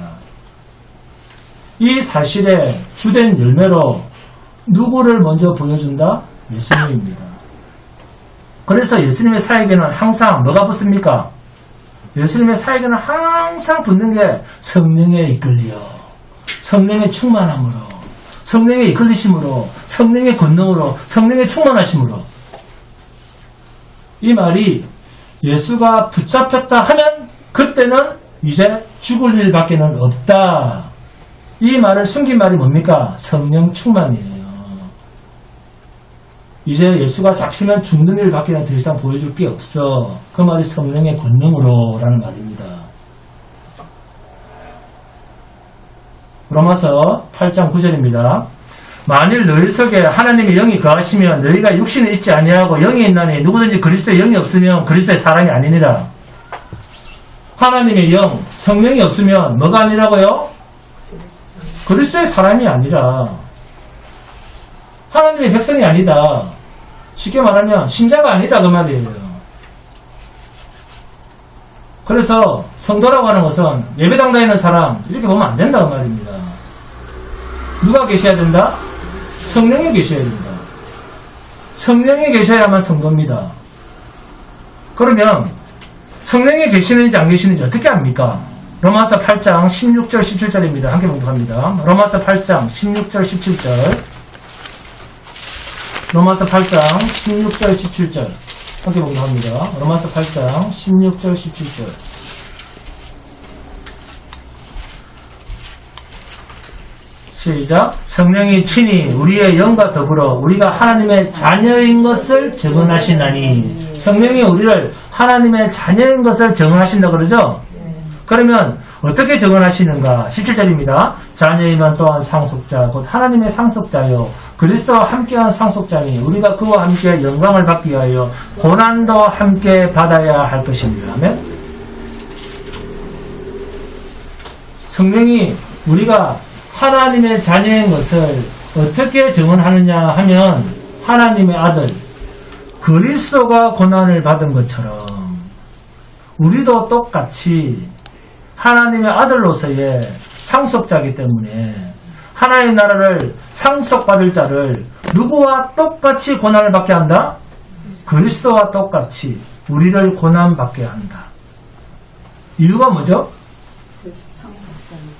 이 사실의 주된 열매로 누구를 먼저 보여준다? 예수님입니다. 그래서 예수님의 사역에는 항상 뭐가 붙습니까? 예수님의 사역에는 항상 붙는 게 성령에 이끌려, 성령의 충만함으로, 성령의 이끌리심으로, 성령의 권능으로, 성령의 충만하심으로. 이 말이 예수가 붙잡혔다 하면 그때는 이제 죽을 일밖에는 없다. 이 말을 숨긴 말이 뭡니까? 성령 충만이에요. 이제 예수가 잡히면 죽는 일밖에는 더 이상 보여줄 게 없어. 그 말이 성령의 권능으로 라는 말입니다. 로마서 8장 9절입니다. 만일 너희 속에 하나님의 영이 거하시면 너희가 육신에 있지 아니하고 영이 있나니 누구든지 그리스도의 영이 없으면 그리스도의 사람이 아니니라. 하나님의 영, 성령이 없으면 뭐가 아니라고요? 그리스도의 사람이 아니라 하나님의 백성이 아니다. 쉽게 말하면 신자가 아니다 그 말이에요. 그래서 성도라고 하는 것은 예배당 다니는 사람 이렇게 보면 안 된다 그 말입니다. 누가 계셔야 된다? 성령이 계셔야 된다. 성령이 계셔야만 성도입니다. 그러면 성령이 계시는지 안 계시는지 어떻게 압니까? 로마서 8장 16절 17절입니다. 함께 봉독합니다. 로마서 8장 16절 17절. 로마서 8장 16절 17절. 함께 봉독합니다. 로마서 8장 16절 17절. 시작. 성령이 친히 우리의 영과 더불어 우리가 하나님의 자녀인 것을 증언하시나니. 성령이 우리를 하나님의 자녀인 것을 증언하신다 그러죠? 그러면 어떻게 증언하시는가? 17절입니다. 자녀이면 또한 상속자 곧 하나님의 상속자요 그리스도와 함께한 상속자니 우리가 그와 함께 영광을 받기 위하여 고난도 함께 받아야 할 것입니다. 아멘. 성령이 우리가 하나님의 자녀인 것을 어떻게 증언하느냐 하면 하나님의 아들 그리스도가 고난을 받은 것처럼 우리도 똑같이 하나님의 아들로서의 상속자이기 때문에 하나님의 나라를 상속받을 자를 누구와 똑같이 고난을 받게 한다? 그리스도와 똑같이 우리를 고난받게 한다. 이유가 뭐죠?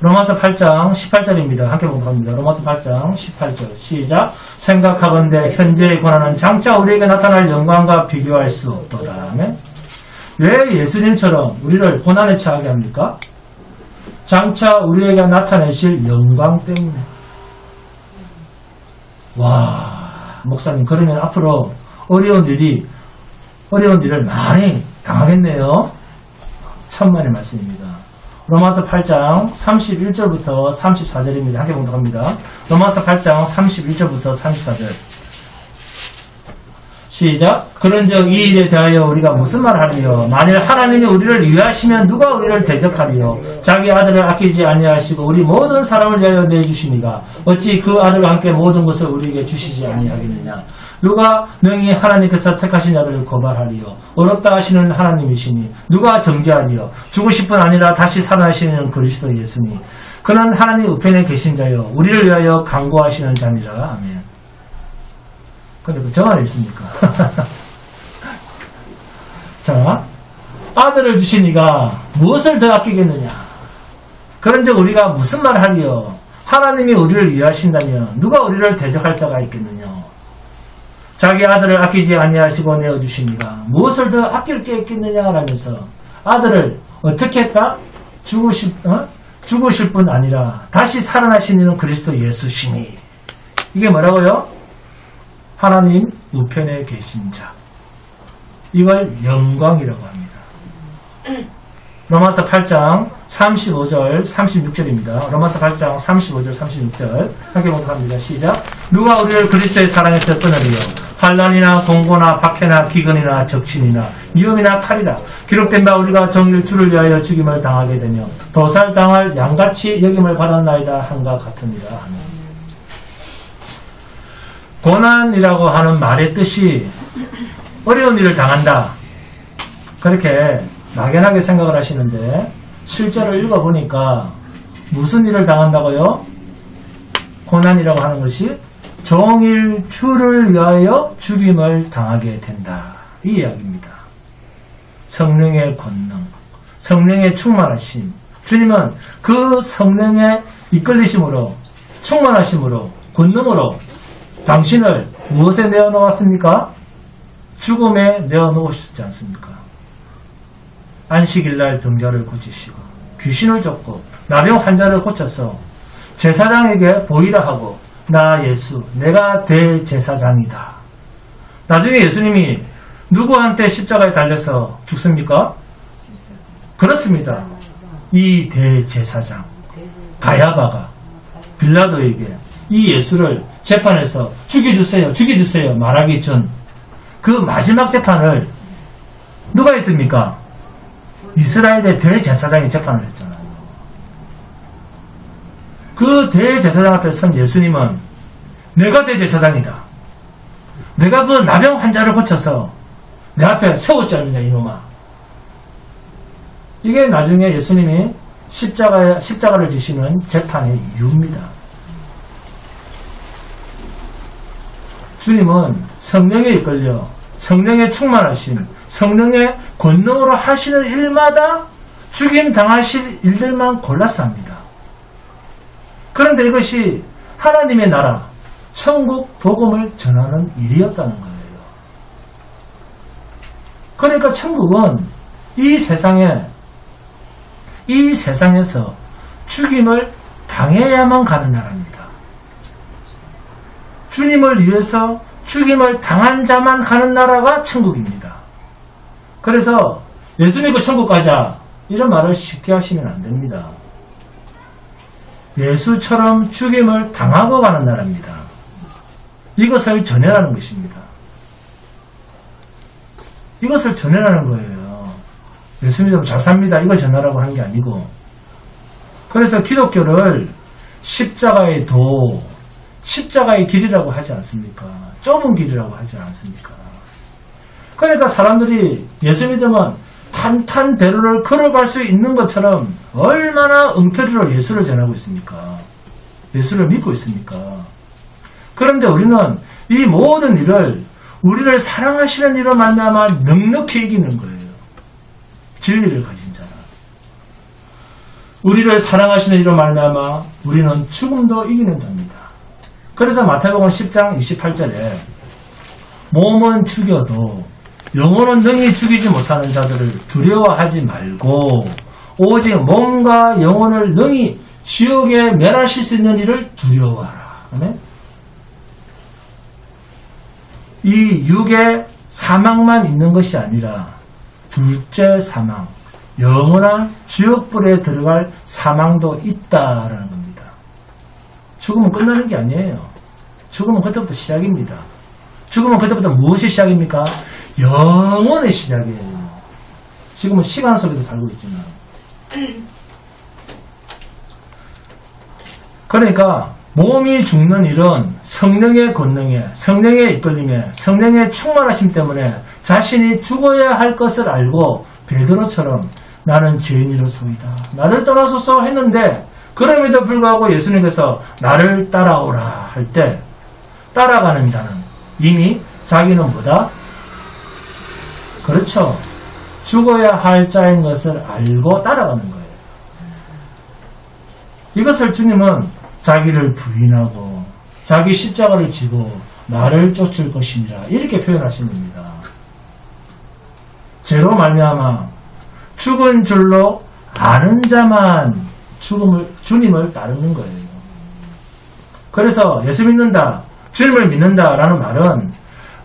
로마서 8장 18절입니다. 함께 봉독합니다. 로마서 8장 18절 시작. 생각하건대 현재의 고난은 장차 우리에게 나타날 영광과 비교할 수 없도다. 아멘. 왜 예수님처럼 우리를 고난에 처하게 합니까? 장차 우리에게 나타내실 영광 때문에. 와, 목사님 그러면 앞으로 어려운 일을 많이 당하겠네요. 천만의 말씀입니다. 로마서 8장 31절부터 34절입니다. 함께 봉독합니다. 로마서 8장 31절부터 34절 시작. 그런즉 이 일에 대하여 우리가 무슨 말하리요? 만일 하나님이 우리를 위하시면 누가 우리를 대적하리요? 자기 아들을 아끼지 아니하시고 우리 모든 사람을 위하여 내주시니가 어찌 그 아들과 함께 모든 것을 우리에게 주시지 아니하겠느냐? 누가 능히 하나님께서 택하신 자들을 고발하리요? 어렵다 하시는 하나님이시니 누가 정죄하리요? 죽으실 뿐 아니라 다시 살아나시는 그리스도 예수니 그는 하나님 우편에 계신 자요 우리를 위하여 간구하시는 자니라. 아멘. 근데 그 정안에 있습니까? 자, 아들을 주시니가 무엇을 더 아끼겠느냐? 그런즉 우리가 무슨 말 하리요? 하나님이 우리를 위하신다면 누가 우리를 대적할 자가 있겠느냐? 자기 아들을 아끼지 아니하시고 내어주시니가 무엇을 더 아낄 게 있겠느냐라면서 아들을 어떻게 했다? 죽으실 뿐 아니라 다시 살아나신 이는 그리스도 예수시니. 이게 뭐라고요? 하나님 우편에 계신 자. 이걸 영광이라고 합니다. 로마서 8장 35절 36절입니다. 로마서 8장 35절 36절 함께 봉독합니다. 시작. 누가 우리를 그리스도의 사랑에서 끊으리요 환난이나 공고나 박해나 기근이나 적신이나 위험이나 칼이라 기록된 바 우리가 정의를 주를 위하여 죽임을 당하게 되며 도살당할 양같이 여김을 받았나이다 한과 같으니라 하는. 고난이라고 하는 말의 뜻이 어려운 일을 당한다 그렇게 막연하게 생각을 하시는데 실제로 읽어보니까 무슨 일을 당한다고요? 고난이라고 하는 것이 종일 주를 위하여 죽임을 당하게 된다. 이 이야기입니다. 성령의 권능, 성령의 충만하심. 주님은 그 성령의 이끌리심으로 충만하심으로 권능으로 당신을 무엇에 내어놓았습니까? 죽음에 내어놓으셨지 않습니까? 안식일날 병자를 고치시고 귀신을 쫓고 나병 환자를 고쳐서 제사장에게 보이라 하고 나 예수 내가 대제사장이다. 나중에 예수님이 누구한테 십자가에 달려서 죽습니까? 그렇습니다. 이 대제사장 가야바가 빌라도에게 이 예수를 재판에서 죽여주세요 죽여주세요 말하기 전 그 마지막 재판을 누가 했습니까? 이스라엘의 대제사장이 재판을 했잖아요. 그 대제사장 앞에 선 예수님은 내가 대제사장이다. 내가 그 나병 환자를 고쳐서 내 앞에 세웠지 않느냐 이놈아. 이게 나중에 예수님이 십자가를 지시는 재판의 이유입니다. 주님은 성령에 이끌려 성령의 충만하심 성령의 권능으로 하시는 일마다 죽임 당하실 일들만 골라서 합니다. 그런데 이것이 하나님의 나라 천국 복음을 전하는 일이었다는 거예요. 그러니까 천국은 이 세상에서 죽임을 당해야만 가는 나라입니다. 주님을 위해서 죽임을 당한 자만 가는 나라가 천국입니다. 그래서 예수 믿고 천국 가자 이런 말을 쉽게 하시면 안 됩니다. 예수처럼 죽임을 당하고 가는 나라입니다. 이것을 전해라는 것입니다. 이것을 전해라는 거예요. 예수 믿으면 잘 삽니다. 이걸 전하라고 하는 게 아니고. 그래서 기독교를 십자가의 도, 십자가의 길이라고 하지 않습니까? 좁은 길이라고 하지 않습니까? 그러니까 사람들이 예수 믿으면 탄탄대로를 걸어갈 수 있는 것처럼 얼마나 엉터리로 예수를 전하고 있습니까? 예수를 믿고 있습니까? 그런데 우리는 이 모든 일을 우리를 사랑하시는 이로 말미암아 넉넉히 이기는 거예요. 진리를 가진 자는. 우리를 사랑하시는 이로 말미암아 우리는 죽음도 이기는 자입니다. 그래서 마태복음 10장 28절에 몸은 죽여도 영혼은 능히 죽이지 못하는 자들을 두려워하지 말고 오직 몸과 영혼을 능히 지옥에 멸하실 수 있는 일을 두려워하라. 아멘? 이 육의 사망만 있는 것이 아니라 둘째 사망, 영원한 지옥불에 들어갈 사망도 있다라는 겁니다. 죽음은 끝나는 게 아니에요. 죽음은 그때부터 시작입니다. 죽음은 그때부터 무엇이 시작입니까? 영원의 시작이에요. 지금은 시간 속에서 살고 있지만. 그러니까 몸이 죽는 일은 성령의 권능에, 성령의 이끌림에, 성령의 충만하심 때문에 자신이 죽어야 할 것을 알고 베드로처럼 나는 죄인이로소이다. 나를 떠나소서 했는데 그럼에도 불구하고 예수님께서 나를 따라오라 할 때 따라가는 자는 이미 자기는 뭐다? 그렇죠. 죽어야 할 자인 것을 알고 따라가는 거예요. 이것을 주님은 자기를 부인하고 자기 십자가를 지고 나를 쫓을 것이니라 이렇게 표현하신 겁니다. 죄로 말미암아 죽은 줄로 아는 자만 주님을 따르는 거예요. 그래서 예수 믿는다, 주님을 믿는다라는 말은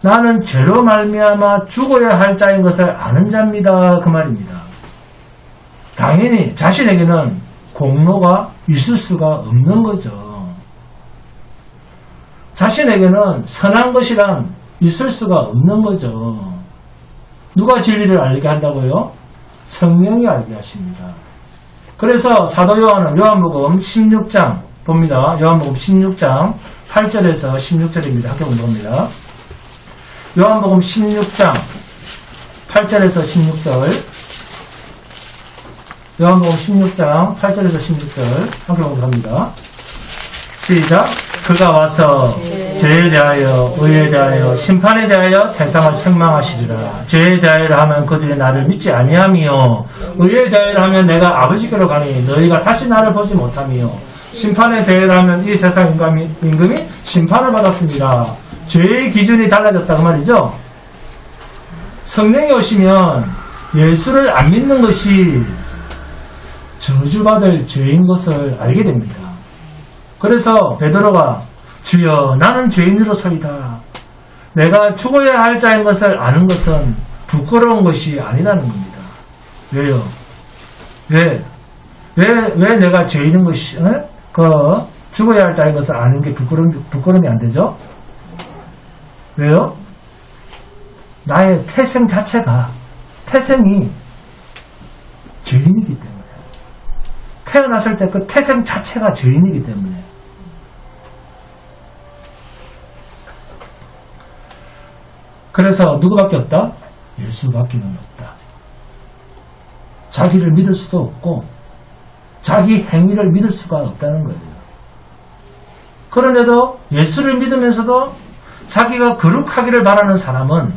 나는 죄로 말미암아 죽어야 할 자인 것을 아는 자입니다. 그 말입니다. 당연히 자신에게는 공로가 있을 수가 없는 거죠. 자신에게는 선한 것이란 있을 수가 없는 거죠. 누가 진리를 알게 한다고요? 성령이 알게 하십니다. 그래서 사도 요한은 요한복음 16장 봅니다. 요한복음 16장 8절에서 16절입니다. 함께 봅니다. 요한복음 16장 8절에서 16절 요한복음 16장 8절에서 16절 함께 봅니다. 시작. 그가 와서 죄에 대하여 의에 대하여 심판에 대하여 세상을 책망하시리라. 죄에 대하여 하면 그들이 나를 믿지 아니하며 의에 대하여 하면 내가 아버지께로 가니 너희가 다시 나를 보지 못하며 심판에 대하여 하면 이 세상 임금이 심판을 받았습니다. 죄의 기준이 달라졌다 그 말이죠. 성령이 오시면 예수를 안 믿는 것이 저주받을 죄인 것을 알게 됩니다. 그래서 베드로가 주여 나는 죄인으로서이다. 내가 죽어야 할 자인 것을 아는 것은 부끄러운 것이 아니라는 겁니다. 왜요? 왜 내가 죄인인 것이 죽어야 할 자인 것을 아는 게 부끄러움이 안 되죠? 왜요? 나의 태생 자체가 태생이 죄인이기 때문에 태어났을 때 그 태생 자체가 죄인이기 때문에 그래서 누구밖에 없다? 예수밖에는 없다. 자기를 믿을 수도 없고 자기 행위를 믿을 수가 없다는 거예요. 그런데도 예수를 믿으면서도 자기가 거룩하기를 바라는 사람은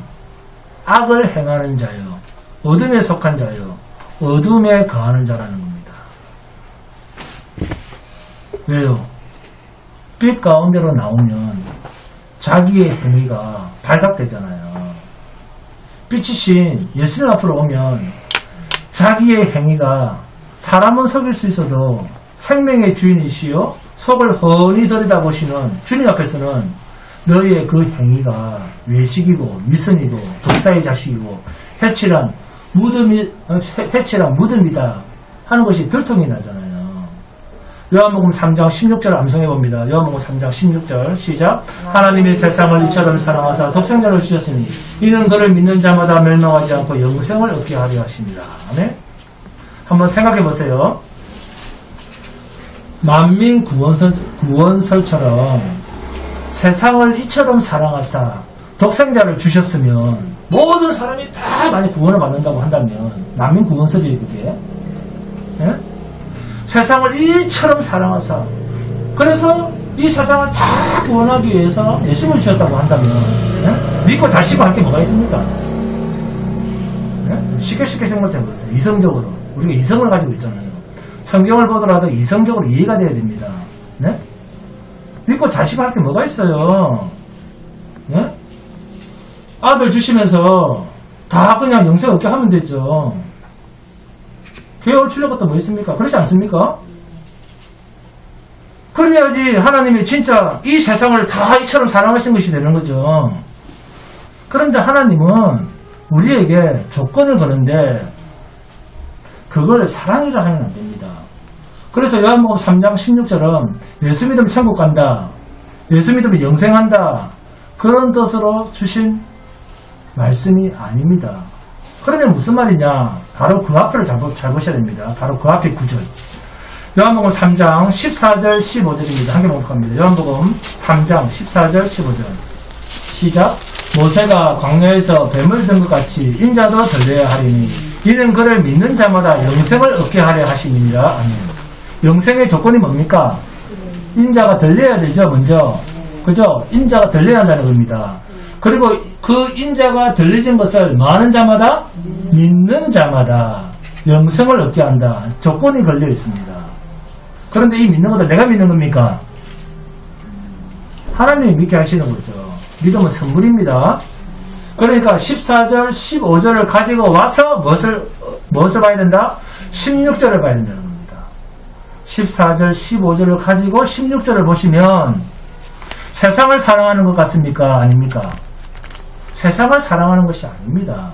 악을 행하는 자요, 어둠에 속한 자요, 어둠에 거하는 자라는 겁니다. 왜요? 빛 가운데로 나오면 자기의 행위가 발각되잖아요. 빛이신 예수님 앞으로 오면 자기의 행위가 사람은 속일 수 있어도 생명의 주인이시요 속을 훤히 들여다보시는 주님 앞에서는 너희의 그 행위가 외식이고 미선이고 독사의 자식이고 해칠한 무덤이다 하는 것이 들통이 나잖아요. 요한복음 3장 16절 암송해봅니다. 요한복음 3장 16절 시작. 하나님이 세상을 이처럼 사랑하사 독생자를 주셨으니 이는 그를 믿는 자마다 멸망하지 않고 영생을 얻게 하려 하십니다. 아멘. 한번 생각해보세요. 만민 구원설처럼 세상을 이처럼 사랑하사 독생자를 주셨으면 모든 사람이 다 많이 구원을 받는다고 한다면 만민 구원설이 그게 예? 세상을 이처럼 사랑하사 그래서 이 세상을 다 구원하기 위해서 예수님을 주셨다고 한다면 예? 믿고 다시고 할 게 뭐가 있습니까? 예? 쉽게 생각해보세요. 이성적으로 우리가 이성을 가지고 있잖아요. 성경을 보더라도 이성적으로 이해가 돼야 됩니다. 네? 믿고 자식 할 게 뭐가 있어요? 네? 아들 주시면서 다 그냥 영생 얻게 하면 되죠. 교회 올 필요가 또 뭐 있습니까? 그렇지 않습니까? 그래야지 하나님이 진짜 이 세상을 다 이처럼 사랑하신 것이 되는 거죠. 그런데 하나님은 우리에게 조건을 거는데 그걸 사랑이라 하면 안 됩니다. 그래서 요한복음 3장 16절은 예수 믿으면 천국 간다. 예수 믿으면 영생한다. 그런 뜻으로 주신 말씀이 아닙니다. 그러면 무슨 말이냐? 바로 그 앞을 잘 보셔야 됩니다. 바로 그 앞에 9절. 요한복음 3장 14절 15절입니다. 한 개 목록합니다. 요한복음 3장 14절 15절. 시작. 모세가 광야에서 뱀을 든 것 같이 인자도 들려야 하리니 이는 그를 믿는 자마다 영생을 얻게 하려 하시니라. 아멘. 영생의 조건이 뭡니까? 인자가 들려야 되죠, 먼저. 그죠? 인자가 들려야 한다는 겁니다. 그리고 그 인자가 들려진 것을 많은 자마다 믿는 자마다 영생을 얻게 한다. 조건이 걸려 있습니다. 그런데 이 믿는 것을 내가 믿는 겁니까? 하나님이 믿게 하시는 거죠. 믿음은 선물입니다. 그러니까 14절, 15절을 가지고 와서 무엇을 봐야 된다? 16절을 봐야 된다는 겁니다. 14절, 15절을 가지고 16절을 보시면 세상을 사랑하는 것 같습니까? 아닙니까? 세상을 사랑하는 것이 아닙니다.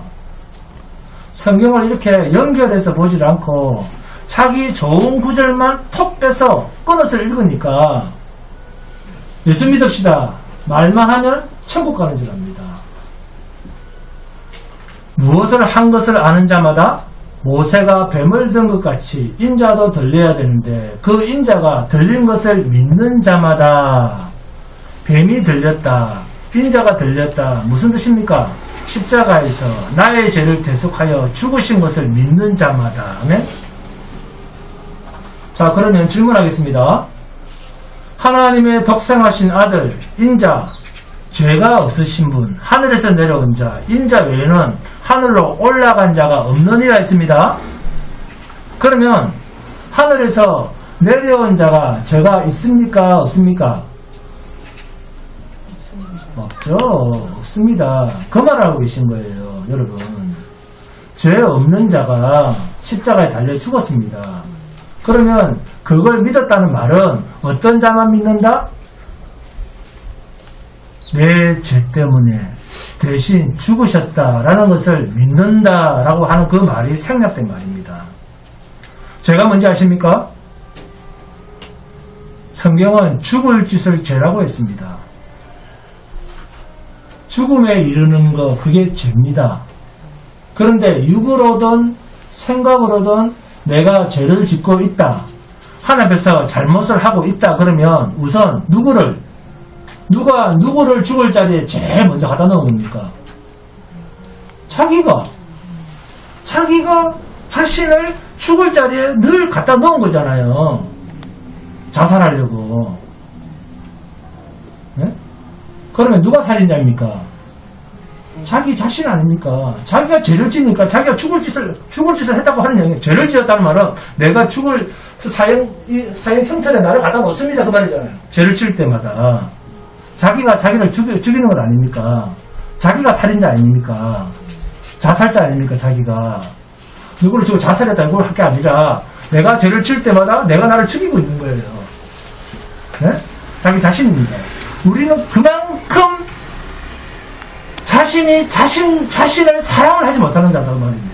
성경을 이렇게 연결해서 보질 않고 자기 좋은 구절만 톡 빼서 끊어서 읽으니까 예수 믿읍시다. 말만 하면 천국 가는 줄 압니다. 무엇을 한 것을 아는 자마다 모세가 뱀을 든 것 같이 인자도 들려야 되는데 그 인자가 들린 것을 믿는 자마다 뱀이 들렸다. 인자가 들렸다. 무슨 뜻입니까? 십자가에서 나의 죄를 대속하여 죽으신 것을 믿는 자마다. 아멘? 자, 그러면 질문하겠습니다. 하나님의 독생하신 아들, 인자, 죄가 없으신 분, 하늘에서 내려온 자, 인자 외에는 하늘로 올라간 자가 없느니라 했습니다. 그러면 하늘에서 내려온 자가 죄가 있습니까? 없습니까? 없죠. 없습니다. 그 말하고 계신 거예요, 여러분. 죄 없는 자가 십자가에 달려 죽었습니다. 그러면 그걸 믿었다는 말은 어떤 자만 믿는다? 내 죄 때문에 대신 죽으셨다라는 것을 믿는다라고 하는 그 말이 생략된 말입니다. 죄가 뭔지 아십니까? 성경은 죽을 짓을 죄라고 했습니다. 죽음에 이르는 거 그게 죄입니다. 그런데 육으로든 생각으로든 내가 죄를 짓고 있다. 하나님 앞에서 잘못을 하고 있다. 그러면 우선 누가 누구를 죽을 자리에 제일 먼저 갖다 놓은 겁니까? 자기가 자신을 죽을 자리에 늘 갖다 놓은 거잖아요. 자살하려고. 네? 그러면 누가 살인자입니까? 자기 자신 아닙니까? 자기가 죄를 지니까 자기가 죽을 짓을 했다고 하는 얘기예요. 죄를 지었다는 말은 내가 죽을 사형 형편에 나를 갖다 놓습니다. 그 말이잖아요. 죄를 칠 때마다. 자기가 자기를 죽이는 건 아닙니까? 자기가 살인자 아닙니까? 자살자 아닙니까? 자기가. 누구를 죽고 자살했다 이걸 할 게 아니라 내가 죄를 칠 때마다 내가 나를 죽이고 있는 거예요. 네? 자기 자신입니다. 우리는 그만큼 자신을 사랑을 하지 못하는 자라고 말입니다.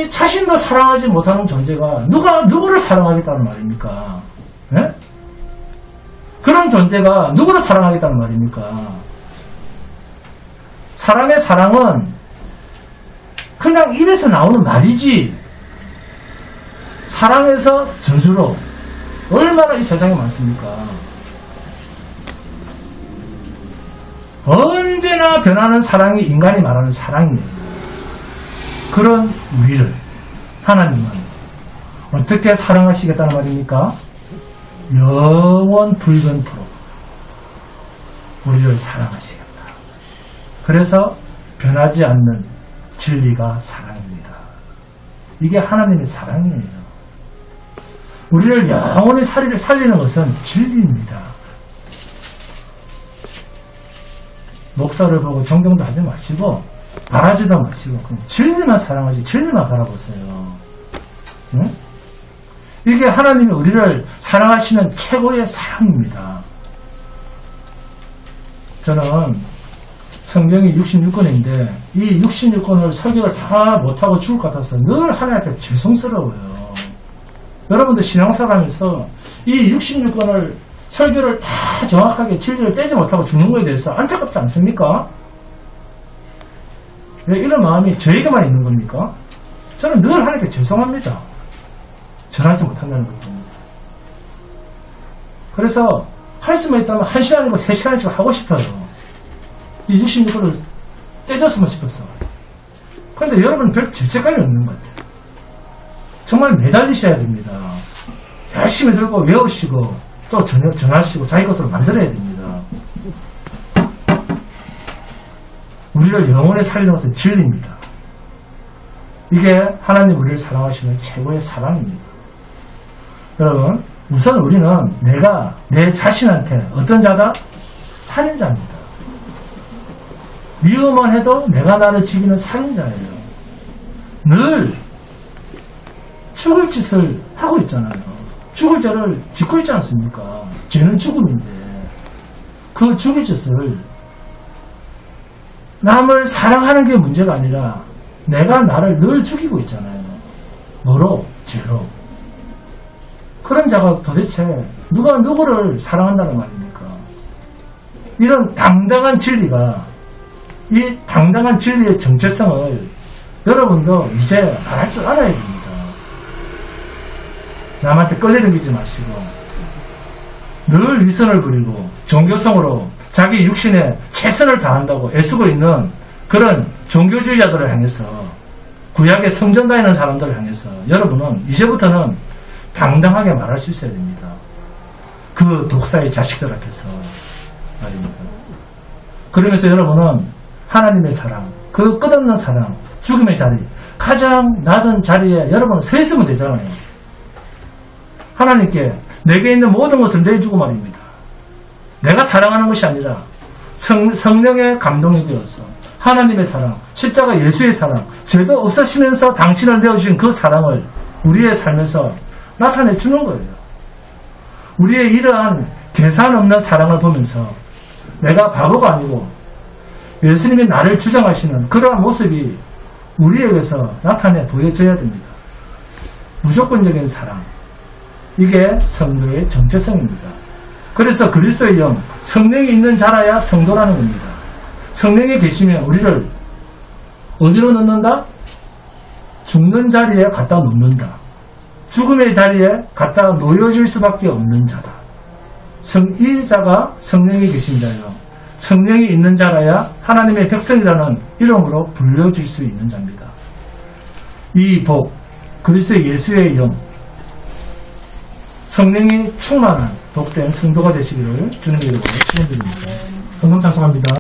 자신도 사랑하지 못하는 존재가 누구를 사랑하겠다는 말입니까? 네? 그런 존재가 누구를 사랑하겠다는 말입니까? 사람의 사랑은 그냥 입에서 나오는 말이지 사랑에서 저주로 얼마나 이 세상에 많습니까? 언제나 변하는 사랑이 인간이 말하는 사랑이에요. 그런 우리를 하나님은 어떻게 사랑하시겠다는 말입니까? 영원 불변토록 우리를 사랑하시겠다. 그래서 변하지 않는 진리가 사랑입니다. 이게 하나님의 사랑이에요. 우리를 영원히 살리는 것은 진리입니다. 목사를 보고 존경도 하지 마시고 바라지도 마시고 그냥 진리만 사랑하시 진리만 바라보세요. 응? 이게 하나님이 우리를 사랑하시는 최고의 사랑입니다. 저는 성경이 66권인데 이 66권을 설교를 다 못하고 죽을 것 같아서 늘 하나님께 죄송스러워요. 여러분들 신앙생활하면서 이 66권을 설교를 다 정확하게 진리를 떼지 못하고 죽는 것에 대해서 안타깝지 않습니까? 왜 이런 마음이 저에게만 있는 겁니까? 저는 늘 하나님께 죄송합니다. 전하지 못한다는 것 때문에. 그래서 할 수만 있다면 1시간이고 3시간씩 하고 싶어요. 이 66권을 떼줬으면 싶었어. 그런데 여러분 별 죄책감이 없는 것 같아요. 정말 매달리셔야 됩니다. 열심히 들고 외우시고 또 전하시고 자기 것으로 만들어야 됩니다. 우리를 영원히 살리는 것은 진리입니다. 이게 하나님 우리를 사랑하시는 최고의 사랑입니다. 여러분 우선 우리는 내가 내 자신한테 어떤 자다? 살인자입니다. 미워만 해도 내가 나를 죽이는 살인자예요. 늘 죽을 짓을 하고 있잖아요. 죽을 죄를 짓고 있지 않습니까? 죄는 죽음인데 그 죽을 짓을 남을 사랑하는 게 문제가 아니라 내가 나를 늘 죽이고 있잖아요. 뭐로? 죄로. 그런 자가 도대체 누가 누구를 사랑한다는 말입니까? 이런 당당한 진리가, 이 당당한 진리의 정체성을 여러분도 이제 말할 줄 알아야 됩니다. 남한테 끌려다니지 마시고 늘 위선을 부리고 종교성으로 자기 육신에 최선을 다한다고 애쓰고 있는 그런 종교주의자들을 향해서, 구약의 성전 다니는 사람들을 향해서 여러분은 이제부터는 당당하게 말할 수 있어야 됩니다. 그 독사의 자식들 앞에서 말입니다. 그러면서 여러분은 하나님의 사랑, 그 끝없는 사랑, 죽음의 자리, 가장 낮은 자리에 여러분은 서 있으면 되잖아요. 하나님께 내게 있는 모든 것을 내주고 말입니다. 내가 사랑하는 것이 아니라 성령의 감동이 되어서 하나님의 사랑, 십자가 예수의 사랑, 죄도 없으시면서 당신을 내어주신 그 사랑을 우리의 삶에서 나타내 주는 거예요. 우리의 이러한 계산 없는 사랑을 보면서 내가 바보가 아니고 예수님이 나를 주장하시는 그러한 모습이 우리에게서 나타내 보여져야 됩니다. 무조건적인 사랑, 이게 성도의 정체성입니다. 그래서 그리스도의 영, 성령이 있는 자라야 성도라는 겁니다. 성령이 계시면 우리를 어디로 넣는다? 죽는 자리에 갖다 놓는다. 죽음의 자리에 갖다 놓여질 수밖에 없는 자다. 이 자가 성령이 계신 자요, 성령이 있는 자라야 하나님의 백성이라는 이름으로 불려질 수 있는 자입니다. 이 복, 그리스도 예수의 영, 성령이 충만한 복된 성도가 되시기를 주님의 이름으로 축원드립니다. 헌금 찬송합니다.